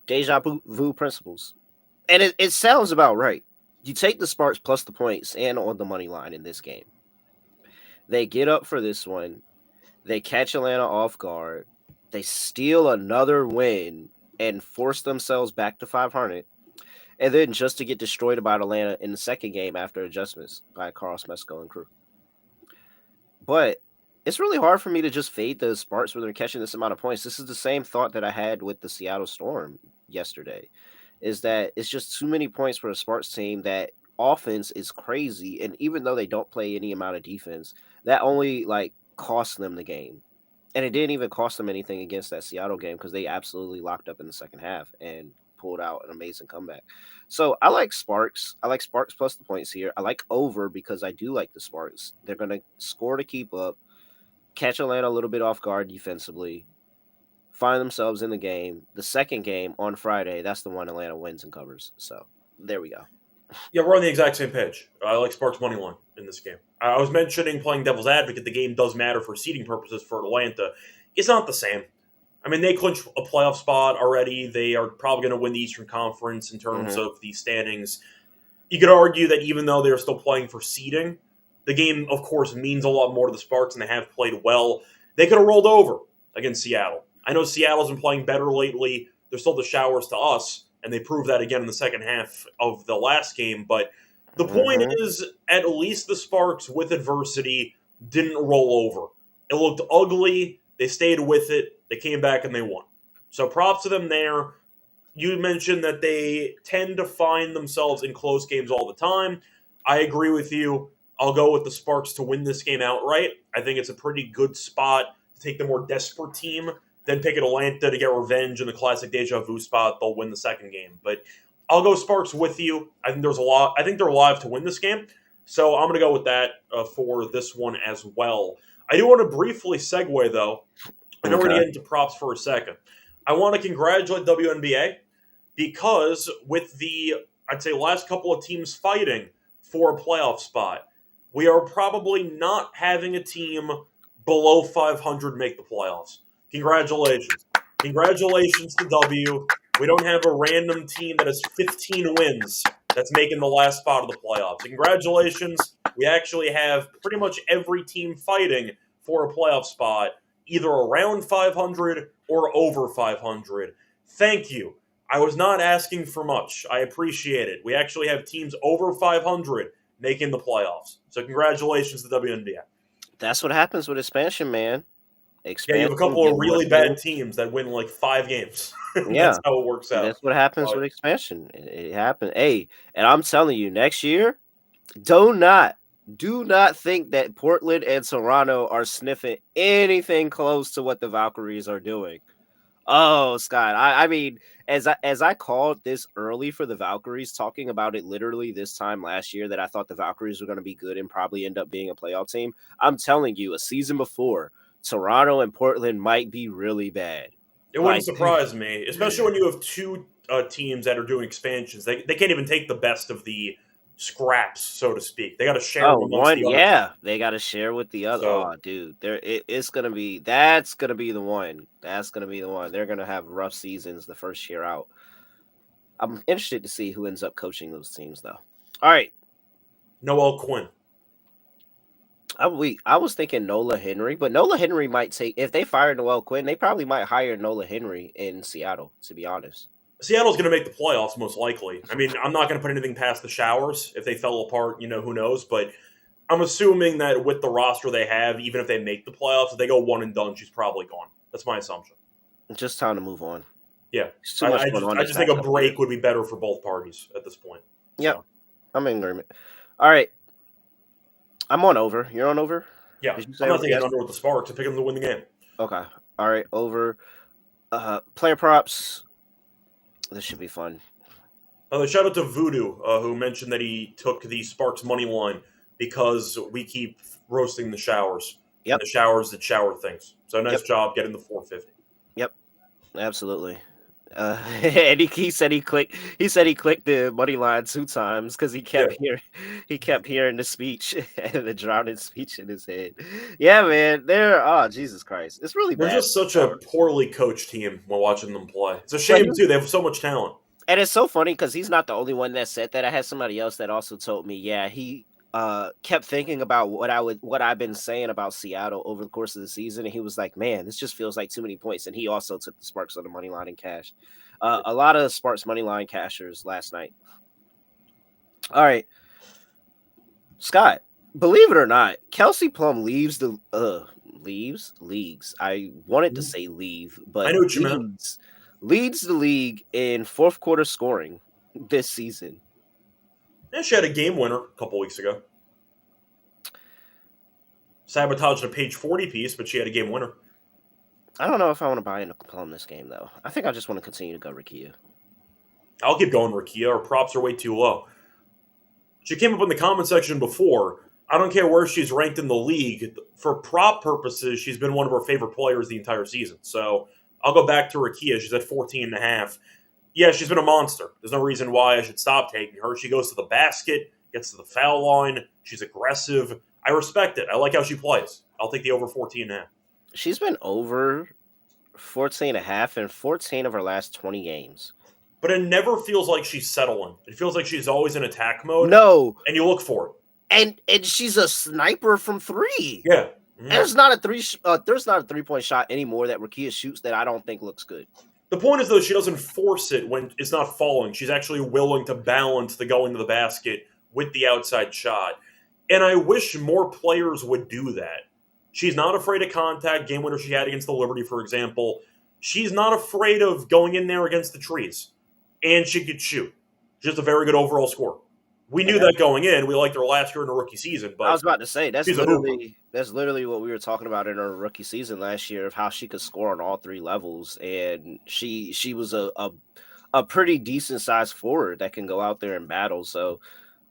deja vu principles, and it sounds about right. You take the Sparks plus the points and on the money line in this game. They get up for this one. They catch Atlanta off guard. They steal another win and force themselves back to 500. And then just to get destroyed by Atlanta in the second game after adjustments by Carl Smesco and crew. But it's really hard for me to just fade the Sparks when they're catching this amount of points. This is the same thought that I had with the Seattle Storm yesterday, is that it's just too many points for a Sparks team. That offense is crazy. And even though they don't play any amount of defense, that only cost them the game. And it didn't even cost them anything against that Seattle game, because they absolutely locked up in the second half and pulled out an amazing comeback. So I like Sparks. I like Sparks plus the points here. I like over because I do like the Sparks. They're going to score to keep up, catch Atlanta a little bit off guard defensively, find themselves in the game. The second game on Friday, that's the one Atlanta wins and covers. So there we go. Yeah, we're on the exact same page. I like Sparks money line in this game. I was mentioning playing devil's advocate. The game does matter for seeding purposes for Atlanta. It's not the same. I mean, they clinched a playoff spot already. They are probably going to win the Eastern Conference in terms of the standings. You could argue that even though they're still playing for seeding, the game, of course, means a lot more to the Sparks, and they have played well. They could have rolled over against Seattle. I know Seattle's been playing better lately. They're still the showers to us, and they proved that again in the second half of the last game. But the point is, at least the Sparks, with adversity, didn't roll over. It looked ugly. They stayed with it. They came back and they won. So props to them there. You mentioned that they tend to find themselves in close games all the time. I agree with you. I'll go with the Sparks to win this game outright. I think it's a pretty good spot to take the more desperate team, then pick Atlanta to get revenge in the classic deja vu spot. They'll win the second game. But I'll go Sparks with you. I think I think they're alive to win this game. So I'm going to go with that for this one as well. I do want to briefly segue, though. I know we're going to get into props for a second. I want to congratulate WNBA because with the, I'd say, last couple of teams fighting for a playoff spot, we are probably not having a team below 500 make the playoffs. Congratulations. Congratulations to W. We don't have a random team that has 15 wins that's making the last spot of the playoffs. Congratulations. We actually have pretty much every team fighting for a playoff spot, either around 500 or over 500. Thank you. I was not asking for much. I appreciate it. We actually have teams over 500 making the playoffs. So congratulations to the WNBA. That's what happens with expansion, man. Yeah, you have a couple of really bad teams that win like 5 games. That's how it works out. That's what happens with expansion. It happened. Hey, and I'm telling you, next year, do not think that Portland and Toronto are sniffing anything close to what the Valkyries are doing. Oh, Scott, I mean, as I called this early for the Valkyries, talking about it literally this time last year, that I thought the Valkyries were going to be good and probably end up being a playoff team. I'm telling you, a season before, Toronto and Portland might be really bad. It wouldn't surprise me, especially when you have 2 teams that are doing expansions. They can't even take the best of the scraps, so to speak. They got to share amongst the other. Yeah, they got to share with the other. So, dude, it's gonna be that's gonna be the one. That's gonna be the one. They're gonna have rough seasons the first year out. I'm interested to see who ends up coaching those teams, though. All right, Noel Quinn. I was thinking Nola Henry, but Nola Henry might take, if they fire Noel Quinn, they probably might hire Nola Henry in Seattle, to be honest. Seattle's going to make the playoffs most likely. I mean, I'm not going to put anything past the Showers. If they fell apart, who knows? But I'm assuming that with the roster they have, even if they make the playoffs, if they go one and done, she's probably gone. That's my assumption. Just time to move on. Yeah, There's too much going on. I just think a break would be better for both parties at this point. Yep, so. I'm in agreement. All right, I'm on over. You're on over. Yeah, I'm not taking under with the Sparks. I'm picking them to win the game. Okay. All right, over. Player props. This should be fun. Shout out to Voodoo, who mentioned that he took the Sparks money line because we keep roasting the Showers. Yep. And the Showers that shower things. So nice job getting the 450. Yep, absolutely. And he said he clicked the money line 2 times because he kept hearing the speech and the drowning speech in his head. Yeah, man, Jesus Christ, it's really bad. They're just such a poorly coached team when watching them play. It's a shame too. They have so much talent. And it's so funny because he's not the only one that said that. I had somebody else that also told me, he kept thinking about what I've been saying about Seattle over the course of the season, and he was like, "Man, this just feels like too many points." And he also took the Sparks on the money line and cash. A lot of Sparks money line cashers last night. All right, Scott. Believe it or not, Kelsey Plum leaves leagues. I wanted to say leave, but I know what you meant. Leads the league in fourth quarter scoring this season. Yeah, she had a game winner a couple weeks ago. Sabotaged a page 40 piece, but she had a game winner. I don't know if I want to buy into Plum this game, though. I think I just want to continue to go Rakia. I'll keep going Rakia. Her props are way too low. She came up in the comment section before. I don't care where she's ranked in the league. For prop purposes, she's been one of our favorite players the entire season. So I'll go back to Rakia. She's at 14.5. Yeah, she's been a monster. There's no reason why I should stop taking her. She goes to the basket, gets to the foul line. She's aggressive. I respect it. I like how she plays. I'll take the over 14.5. She's been over 14.5 in 14 of her last 20 games. But it never feels like she's settling. It feels like she's always in attack mode. No. And you look for it. And she's a sniper from 3. Yeah. Mm-hmm. There's not a 3-point shot anymore that Rakia shoots that I don't think looks good. The point is, though, she doesn't force it when it's not falling. She's actually willing to balance the going to the basket with the outside shot. And I wish more players would do that. She's not afraid of contact. Game winner she had against the Liberty, for example. She's not afraid of going in there against the trees. And she could shoot. Just a very good overall score. We knew that going in. We liked her last year in the rookie season. But I was about to say, that's literally what we were talking about in her rookie season last year, of how she could score on all 3 levels. And she was a pretty decent sized forward that can go out there and battle. So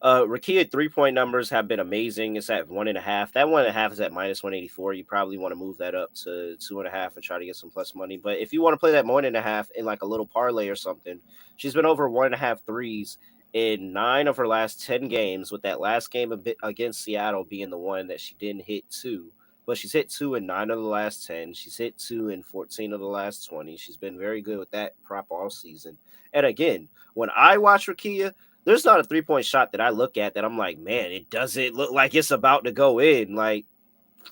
Rakia 3-point numbers have been amazing. It's at 1.5. That 1.5 is at -184. You probably want to move that up to 2.5 and try to get some plus money. But if you want to play that 1.5 in like a little parlay or something, she's been over 1.5 threes in 9 of her last 10 games, with that last game against Seattle being the one that she didn't hit 2. But she's hit 2 in 9 of the last 10. She's hit 2 in 14 of the last 20. She's been very good with that prop all season. And again, when I watch Rakia, there's not a 3-point shot that I look at that I'm like, man, it doesn't look like it's about to go in. Like,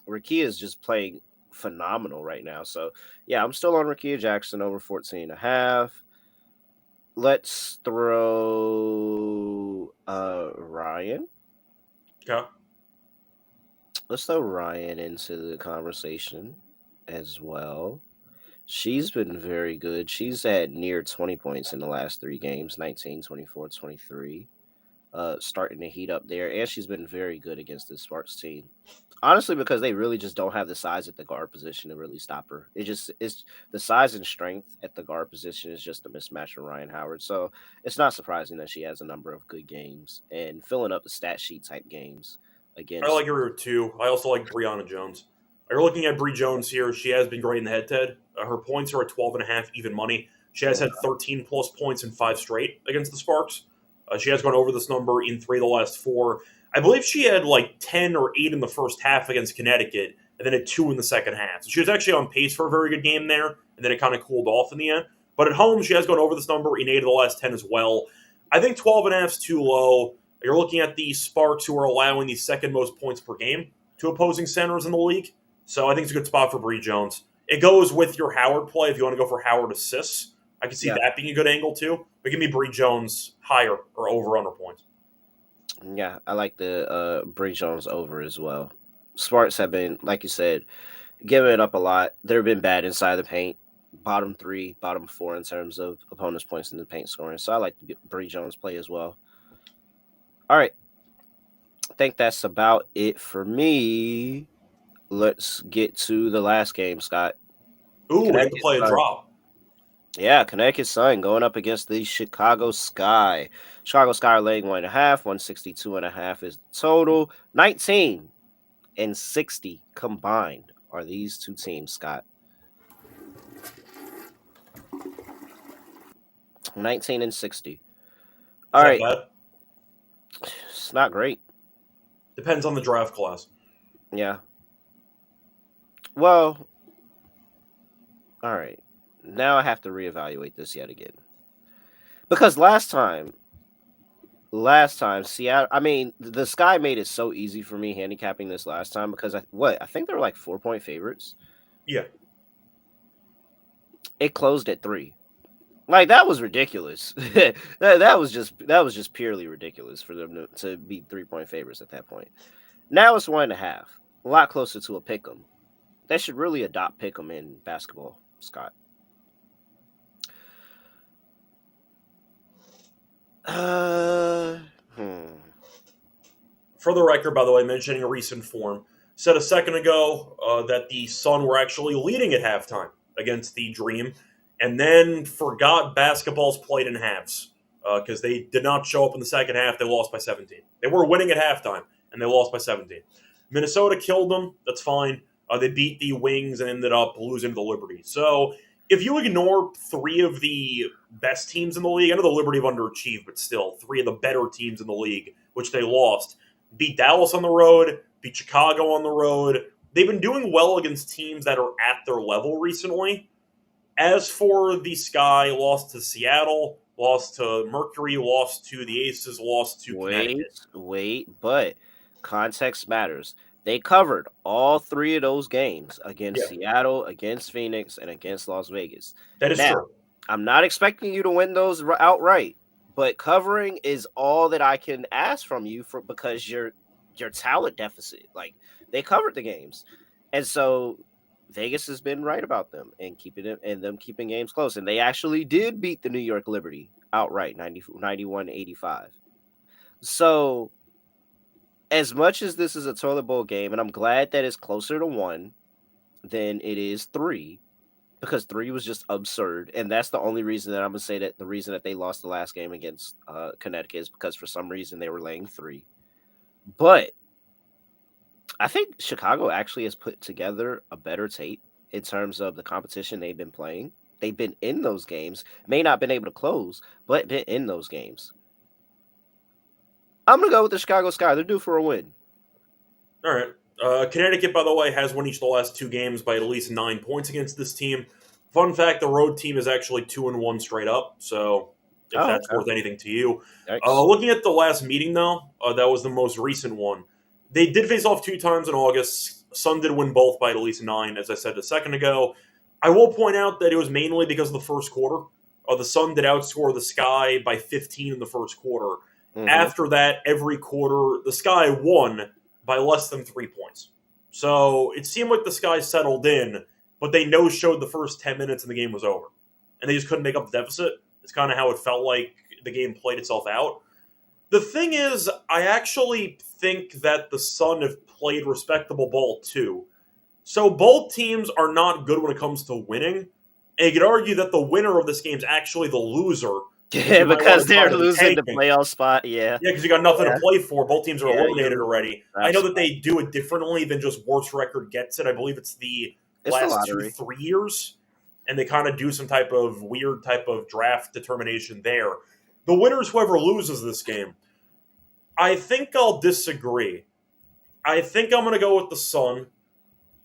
Rakia is just playing phenomenal right now. So, yeah, I'm still on Rakia Jackson over 14.5. Let's throw Ryan. Okay. Let's throw Ryan into the conversation as well. She's been very good. She's had near 20 points in the last 3 games, 19, 24, 23. Starting to heat up there. And she's been very good against the Sparks team. Honestly, because they really just don't have the size at the guard position to really stop her. It's the size and strength at the guard position is just a mismatch for Ryan Howard. So it's not surprising that she has a number of good games and filling up the stat sheet type games against. I like her too. I also like Brianna Jones. You're looking at Bree Jones here. She has been great in the head-to-head. Her points are at 12.5 even money. She has had 13-plus points in 5 straight against the Sparks. She has gone over this number in 3 of the last 4. I believe she had like 10 or 8 in the first half against Connecticut, and then had 2 in the second half. So she was actually on pace for a very good game there, and then it kind of cooled off in the end. But at home, she has gone over this number in 8 of the last 10 as well. I think 12.5 is too low. You're looking at the Sparks, who are allowing the second most points per game to opposing centers in the league. So I think it's a good spot for Bree Jones. It goes with your Howard play if you want to go for Howard assists. I can see Yeah. that being a good angle too. But give me Bree Jones higher or over under points. Yeah, I like the Bree Jones over as well. Sparks have been, like you said, giving it up a lot. They've been bad inside the paint. Bottom 3, bottom 4 in terms of opponents' points in the paint scoring. So I like the Bree Jones play as well. All right. I think that's about it for me. Let's get to the last game, Scott. Ooh, we have to Connecticut play a Sun. drop. Yeah, Connecticut Sun going up against the Chicago Sky. Chicago Sky are laying 1.5. 162.5 is the total. 19 and 60 combined are these two teams, Scott. 19 and 60. Is All that right. bad? It's not great. Depends on the draft class. Yeah. Well, all right. Now I have to reevaluate this yet again. Because last time, Seattle, I mean, the Sky made it so easy for me handicapping this last time because I think they were like 4-point favorites. Yeah. It closed at 3. Like that was ridiculous. that was just purely ridiculous for them to be 3-point favorites at that point. Now it's 1.5, a lot closer to a pick'em. They should really adopt pick'em in basketball, Scott. Uh, hmm. For the record, by the way, mentioning a recent form, said a second ago that the Sun were actually leading at halftime against the Dream, and then forgot basketball's played in halves because they did not show up in the second half. They lost by 17. They were winning at halftime, and they lost by 17. Minnesota killed them. That's fine. They beat the Wings and ended up losing to the Liberty. So if you ignore 3 of the best teams in the league, I know the Liberty have underachieved, but still 3 of the better teams in the league, which they lost, beat Dallas on the road, beat Chicago on the road. They've been doing well against teams that are at their level recently. As for the Sky, lost to Seattle, lost to Mercury, lost to the Aces, lost to Connecticut. Wait, but context matters. They covered all 3 of those games Yeah, against Seattle, against Phoenix, and against Las Vegas. that is Now, true. I'm not expecting you to win those outright, but covering is all that I can ask from you for because your talent deficit. Like they covered the games, and so Vegas has been right about them and them keeping games close, and they actually did beat the New York Liberty outright 91-85. So as much as this is a toilet bowl game, and I'm glad that it's closer to 1 than it is 3, because 3 was just absurd, and that's the only reason that I'm gonna say that the reason that they lost the last game against Connecticut is because for some reason they were laying 3. But I think Chicago actually has put together a better tape in terms of the competition they've been playing. They've been in those games, may not been able to close, but been in those games. I'm gonna go with the Chicago Sky. They're due for a win. All right. Connecticut, by the way, has won each of the last 2 games by at least 9 points against this team. Fun fact: the road team is actually 2-1 straight up. So, if Oh, that's okay. worth anything to you, Yikes. looking at the last meeting though, that was the most recent one. They did face off 2 times in August. Sun did win both by at least 9, as I said a second ago. I will point out that it was mainly because of the first quarter. The Sun did outscore the Sky by 15 in the first quarter. Mm-hmm. After that, every quarter, the Sky won by less than 3 points. So it seemed like the Sky settled in, but they no-showed the first 10 minutes and the game was over. And they just couldn't make up the deficit. It's kind of how it felt like the game played itself out. The thing is, I actually think that the Sun have played respectable ball too. So both teams are not good when it comes to winning. And you could argue that the winner of this game is actually the loser. If Yeah, you might want because to try they're to be losing the tanking. playoff spot. Yeah. Yeah, because you got nothing Yeah. to play for. Both teams are Yeah, eliminated already. I know that absolutely. they do it differently than just worst record gets it. I believe it's the It's the last 2, lottery. 3 years, and they kind of do some type of weird type of draft determination there. The winner's whoever loses this game. I think I'll disagree. I think I'm going to go with the Sun.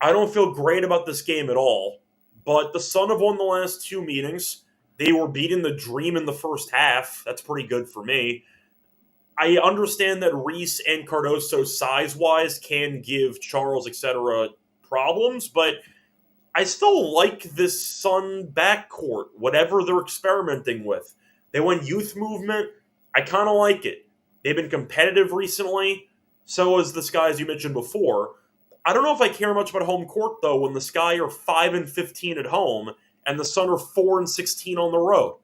I don't feel great about this game at all, but the Sun have won the last 2 meetings. They were beating the Dream in the first half. That's pretty good for me. I understand that Reese and Cardoso size-wise can give Charles, etc., problems, but I still like this Sun backcourt, whatever they're experimenting with. They went youth movement. I kind of like it. They've been competitive recently. So is the Sky, as you mentioned before. I don't know if I care much about home court though. When the Sky are 5-15 at home and the Sun are 4-16 on the road,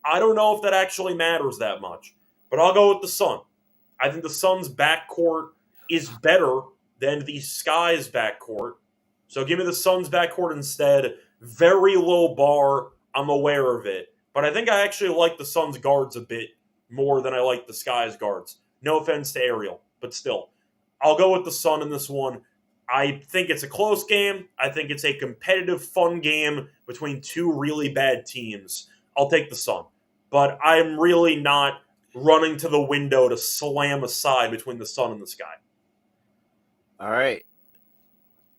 I don't know if that actually matters that much. But I'll go with the Sun. I think the Suns' backcourt is better than the Sky's backcourt. So give me the Suns' backcourt instead. Very low bar. I'm aware of it. But I think I actually like the Suns' guards a bit more than I like the Sky's guards. No offense to Ariel, but still. I'll go with the Sun in this one. I think it's a close game. I think it's a competitive, fun game between two really bad teams. I'll take the Sun. But I'm really not running to the window to slam a side between the Sun and the Sky. All right.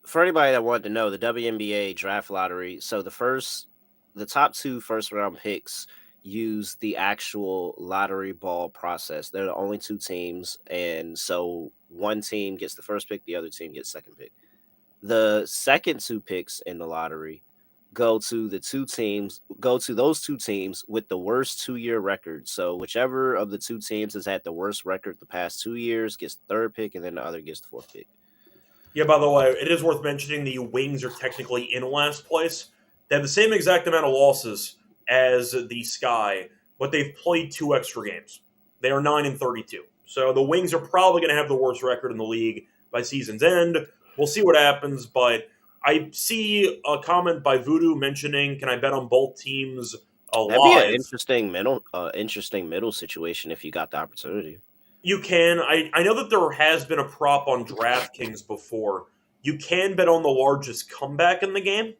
For anybody that wanted to know, the WNBA draft lottery. So the top 2 first round picks use the actual lottery ball process. They're the only 2 teams, and so one team gets the first pick, the other team gets second pick. The second 2 picks in the lottery go to those 2 teams with the worst 2-year record. So whichever of the 2 teams has had the worst record the past 2 years gets the third pick, and then the other gets the fourth pick. Yeah, by the way, it is worth mentioning the Wings are technically in last place. They have the same exact amount of losses as the Sky, but they've played 2 extra games. They are 9-32. So the Wings are probably going to have the worst record in the league by season's end. We'll see what happens, but I see a comment by Voodoo mentioning, can I bet on both teams That'd be an live? interesting middle situation if you got the opportunity. You can. I know that there has been a prop on DraftKings before. You can bet on the largest comeback in the game.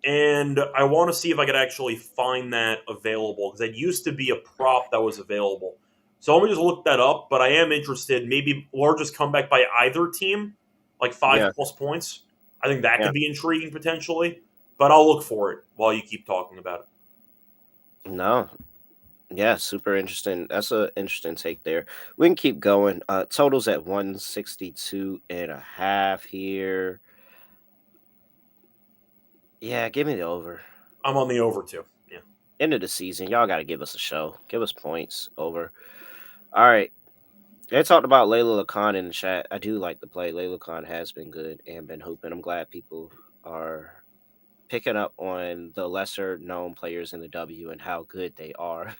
And I want to see if I could actually find that available because that used to be a prop that was available. So let me just look that up. But I am interested. Maybe largest comeback by either team, like Yeah, 5+ points. I think that yeah. could be intriguing potentially. But I'll look for it while you keep talking about it. No. Yeah, super interesting. That's an interesting take there. We can keep going. Totals at 162.5 here. Yeah, give me the over. I'm on the over too. Yeah. End of the season. Y'all got to give us a show. Give us points. Over. All right. They talked about Layla Khan in the chat. I do like the play. Layla Khan has been good and been hooping. I'm glad people are picking up on the lesser known players in the W and how good they are.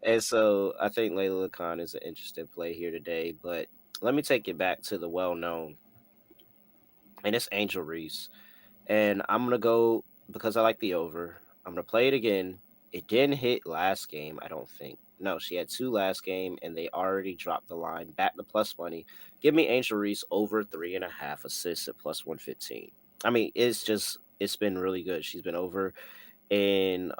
And so I think Layla Khan is an interesting play here today. But let me take it back to the well known, and it's Angel Reese. And I'm going to go because I like the over. I'm going to play it again. It didn't hit last game, I don't think. No, she had 2 last game, and they already dropped the line back to plus money. Give me Angel Reese over 3.5 assists at plus 115. I mean, it's been really good. She's been over in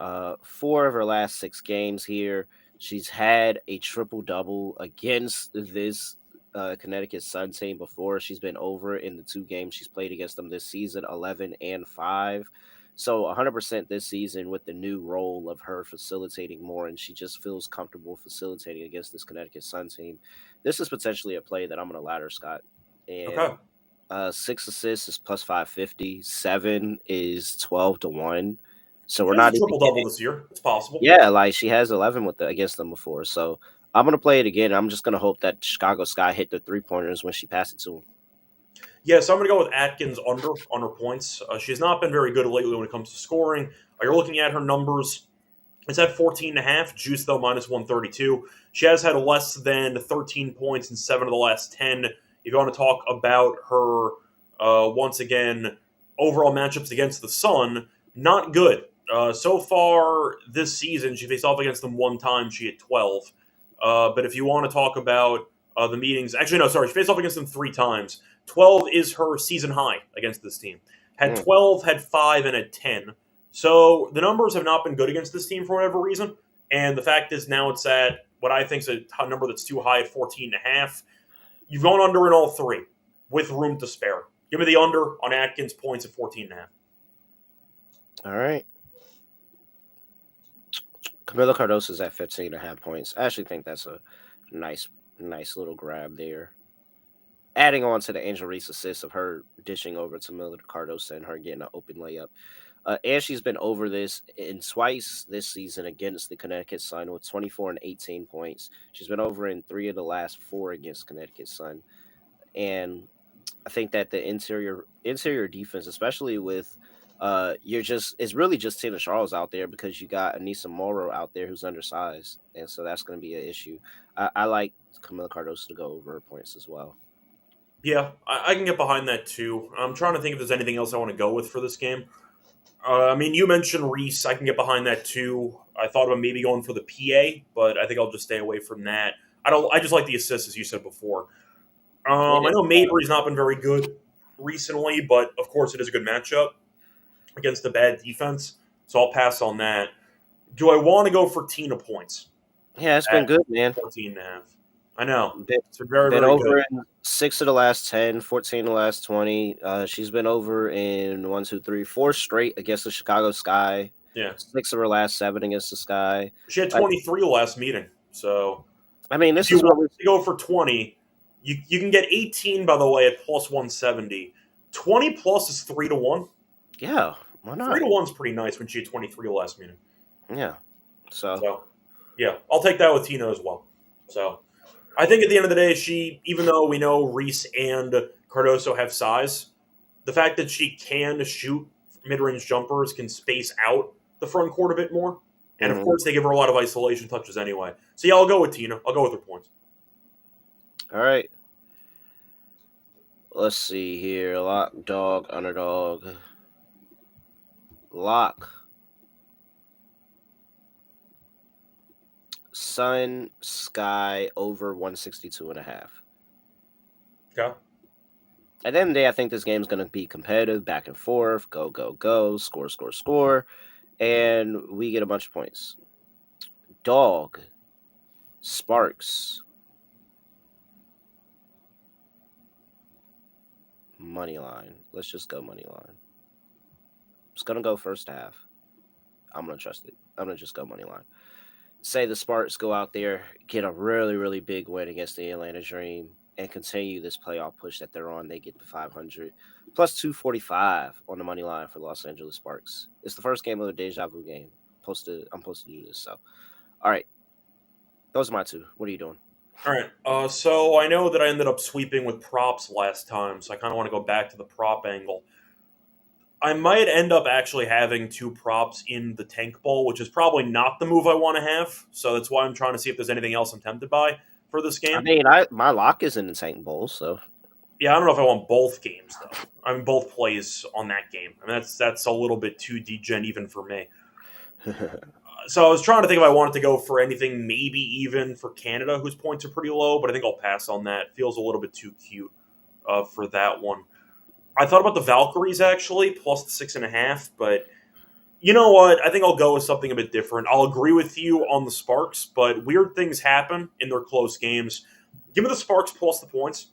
4 of her last 6 games here. She's had a triple double against this Connecticut Sun team before. She's been over in the 2 games she's played against them this season, 11 and 5. So 100% this season with the new role of her facilitating more, and she just feels comfortable facilitating against this Connecticut Sun team. This is potentially a play that I'm going to ladder, Scott. And Okay. 6 assists is plus 550. 7 is 12-1. So we're She has a not even triple double getting. this year. It's possible. Yeah, like she has 11 against them before. So I'm gonna play it again. I'm just gonna hope that Chicago Sky hit the 3 pointers when she passed it to him. Yeah, so I'm going to go with Atkins under on her points. She's not been very good lately when it comes to scoring. You're looking at her numbers. It's at 14.5, juice though minus 132. She has had less than 13 points in 7 of the last 10. If you want to talk about her, once again, overall matchups against the Sun, not good. So far this season, she faced off against them 1 time. She had 12. But if you want to talk about the meetings, actually, no, sorry, she faced off against them 3 times. 12 is her season high against this team. Had Mm. 12, had 5, and had 10. So the numbers have not been good against this team for whatever reason. And the fact is now it's at what I think is a number that's too high at 14.5. You've gone under in all 3 with room to spare. Give me the under on Atkins points at 14.5. All right. Camila Cardoso's at 15.5 points. I actually think that's a nice little grab there. adding on to the Angel Reese assist of her dishing over to Miller Cardoso and her getting an open layup. And she's been over this in twice this season against the Connecticut Sun with 24 and 18 points. She's been over in 3 of the last 4 against Connecticut Sun. And I think that the interior defense, especially with it's really just Tina Charles out there because you got Anissa Morrow out there who's undersized, and so that's going to be an issue. I like Camila Cardoso to go over her points as well. Yeah, I can get behind that too. I'm trying to think if there's anything else I want to go with for this game. You mentioned Reese. I can get behind that too. I thought about maybe going for the PA, but I think I'll just stay away from that. I just like the assists, as you said before. I know Mabry's not been very good recently, but of course it is a good matchup against a bad defense, so I'll pass on that. Do I want to go for Tina points Yeah, it's been at good, man. 14.5? I know. Been, It's been very, been very over good. in 6 of the last 10, 14 of the last 20. She's been over in 1, 2, 3, 4 straight against the Chicago Sky. Yeah. 6 of her last 7 against the Sky. She had Like, 23 last meeting, so I mean, if this you is what want to go for 20, you can get 18, by the way, at plus 170. 20 plus is 3 to 1. yeah, why 3 not? to 1's pretty nice when she had 23 last meeting. Yeah. So, yeah, I'll take that with Tina as well. So, I think at the end of the day, even though we know Reese and Cardoso have size, the fact that she can shoot mid-range jumpers, can space out the front court a bit more, and of course they give her a lot of isolation touches anyway. So yeah, I'll go with Tina. I'll go with her points. All right. Let's see here. Lock, dog, underdog. Lock. Sun, Sky over 162.5. Okay. At the end of the day, I think this game's going to be competitive, back and forth, go, go, go, score, score, score, and we get a bunch of points. Dog, Sparks, money line. Let's just go money line. It's going to go first half. I'm going to trust it. I'm going to just go money line. Say the Sparks go out there, get a really, really big win against the Atlanta Dream, and continue this playoff push that they're on. They get to 500 plus 245 on the money line for Los Angeles Sparks. It's the first game of the deja vu game. I'm supposed to do this. So, all right, those are my two. What are you doing? All right. So I know that I ended up sweeping with props last time, so I kind of want to go back to the prop angle. I might end up actually having 2 props in the tank bowl, which is probably not the move I want to have. So that's why I'm trying to see if there's anything else I'm tempted by for this game. I mean, my lock is in the tank bowl, so Yeah, I don't know if I want both games though. I mean, both plays on that game. I mean, that's a little bit too degen even for me. So I was trying to think if I wanted to go for anything, maybe even for Canada, whose points are pretty low, but I think I'll pass on that. It feels a little bit too cute for that one. I thought about the Valkyries actually, plus the 6.5, but you know what? I think I'll go with something a bit different. I'll agree with you on the Sparks, but weird things happen in their close games. Give me the Sparks plus the points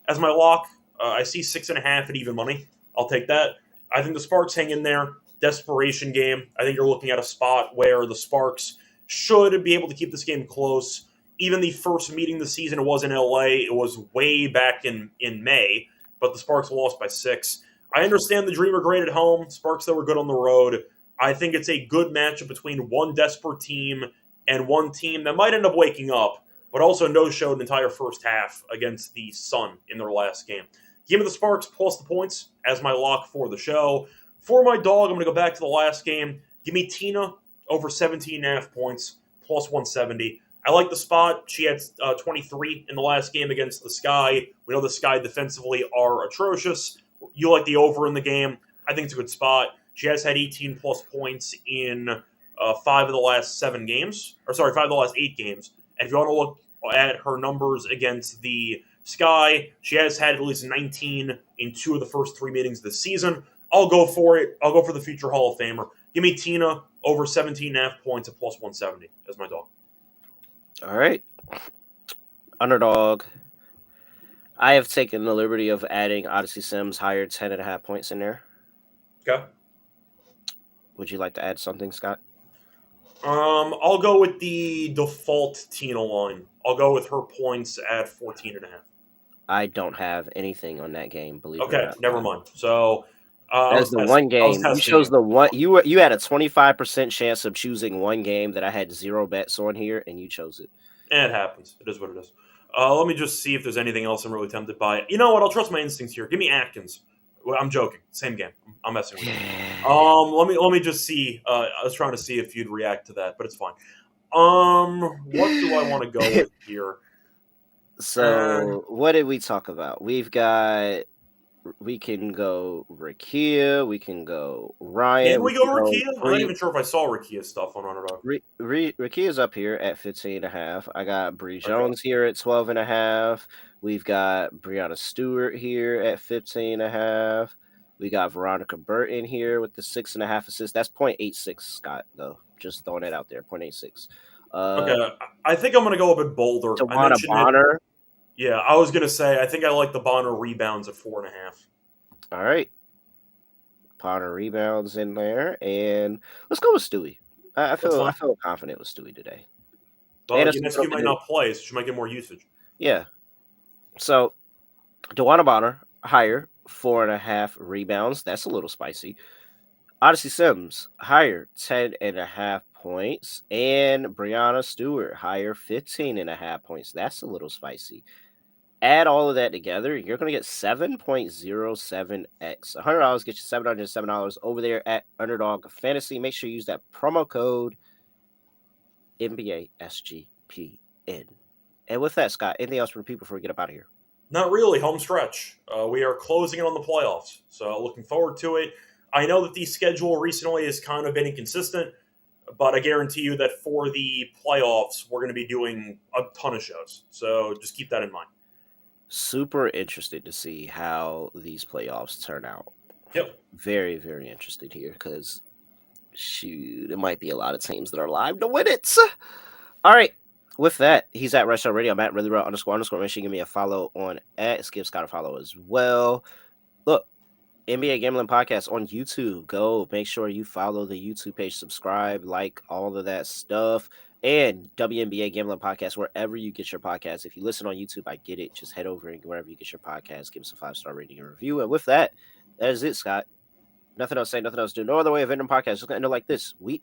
as my lock. I see 6.5 at even money. I'll take that. I think the Sparks hang in there. Desperation game. I think you're looking at a spot where the Sparks should be able to keep this game close. Even the first meeting this season, it was in LA. It was way back in May, but the Sparks lost by 6. I understand the Dream are great at home. Sparks, that were good on the road. I think it's a good matchup between one desperate team and one team that might end up waking up, but also no-showed an entire first half against the Sun in their last game. Give me the Sparks plus the points as my lock for the show. For my dog, I'm going to go back to the last game. Give me Tina over 17.5 points, plus 170. I like the spot. She had 23 in the last game against the Sky. We know the Sky defensively are atrocious. You like the over in the game. I think it's a good spot. She has had 18-plus points in 5 of the last 7 games. 5 of the last 8 games. And if you want to look at her numbers against the Sky, she has had at least 19 in 2 of the first 3 meetings this season. I'll go for it. I'll go for the future Hall of Famer. Give me Tina over 17.5 points at plus 170 as my dog. all right. Underdog. I have taken the liberty of adding Odyssey Sims higher 10.5 points in there. Okay. Would you like to add something, Scott? I'll go with the default Tina line. I'll go with her points at 14.5. I don't have anything on that game, believe it or Okay, not. never mind. So That's the one I was game you testing chose. you. The one you had a 25% chance of choosing one game that I had 0 bets on here, and you chose it. It happens. It is what it is. Let me just see if there's anything else I'm really tempted by. You know what? I'll trust my instincts here. Give me Atkins. Well, I'm joking. Same game. I'm messing with you. Let me just see. I was trying to see if you'd react to that, but it's fine. What do I want to go with here? So what did we talk about? We can go Rakia, we can go Ryan, Can we we go can go Rakia? I'm not even sure if I saw Rakia stuff on Underdog. Rakia's up here at 15.5. I got Bree Okay. Jones here at 12.5. We've got Brianna Stewart here at 15.5. We got Veronica Burton here with the 6.5 assists. That's 0.86, Scott, though. Just throwing it out there. 0.86. Okay. I think I'm going to go a bit bolder. I Tawana mentioned it. Bonner. Yeah, I was going to say, I think I like the Bonner rebounds at 4.5. All right. Bonner rebounds in there. And let's go with Stewie. I That's feel fine. I feel confident with Stewie today. Well, And it's a Yaneski little might bit not play, so she might get more usage. yeah. So Dewana Bonner, higher, 4.5 rebounds. That's a little spicy. Odyssey Sims, higher, 10.5 points. And Brianna Stewart, higher, 15.5 points. That's a little spicy. Add all of that together, you're going to get 7.07x. $100 get you $707 over there at Underdog Fantasy. Make sure you use that promo code NBA SGPN. And with that, Scott, anything else for the people before we get up out of here? Not really. Home stretch. We are closing in on the playoffs, so looking forward to it. I know that the schedule recently has kind of been inconsistent, but I guarantee you that for the playoffs, we're going to be doing a ton of shows. So just keep that in mind. Super interested to see how these playoffs turn out. Yep. Very, very interested here because, shoot, it might be a lot of teams that are live to win it. All right. With that, he's at Rush Hour Radio. I'm at really real __. Make sure you give me a follow on X. Give Scott a follow as well. Look, NBA Gambling Podcast on YouTube. Go make sure you follow the YouTube page, subscribe, like all of that stuff. And WNBA Gambling Podcast, wherever you get your podcast. If you listen on YouTube, I get it. Just head over and wherever you get your podcast, give us a 5-star rating and review. And with that, that is it, Scott. Nothing else to say, nothing else to do. No other way of ending podcast. Just going to end it like this. We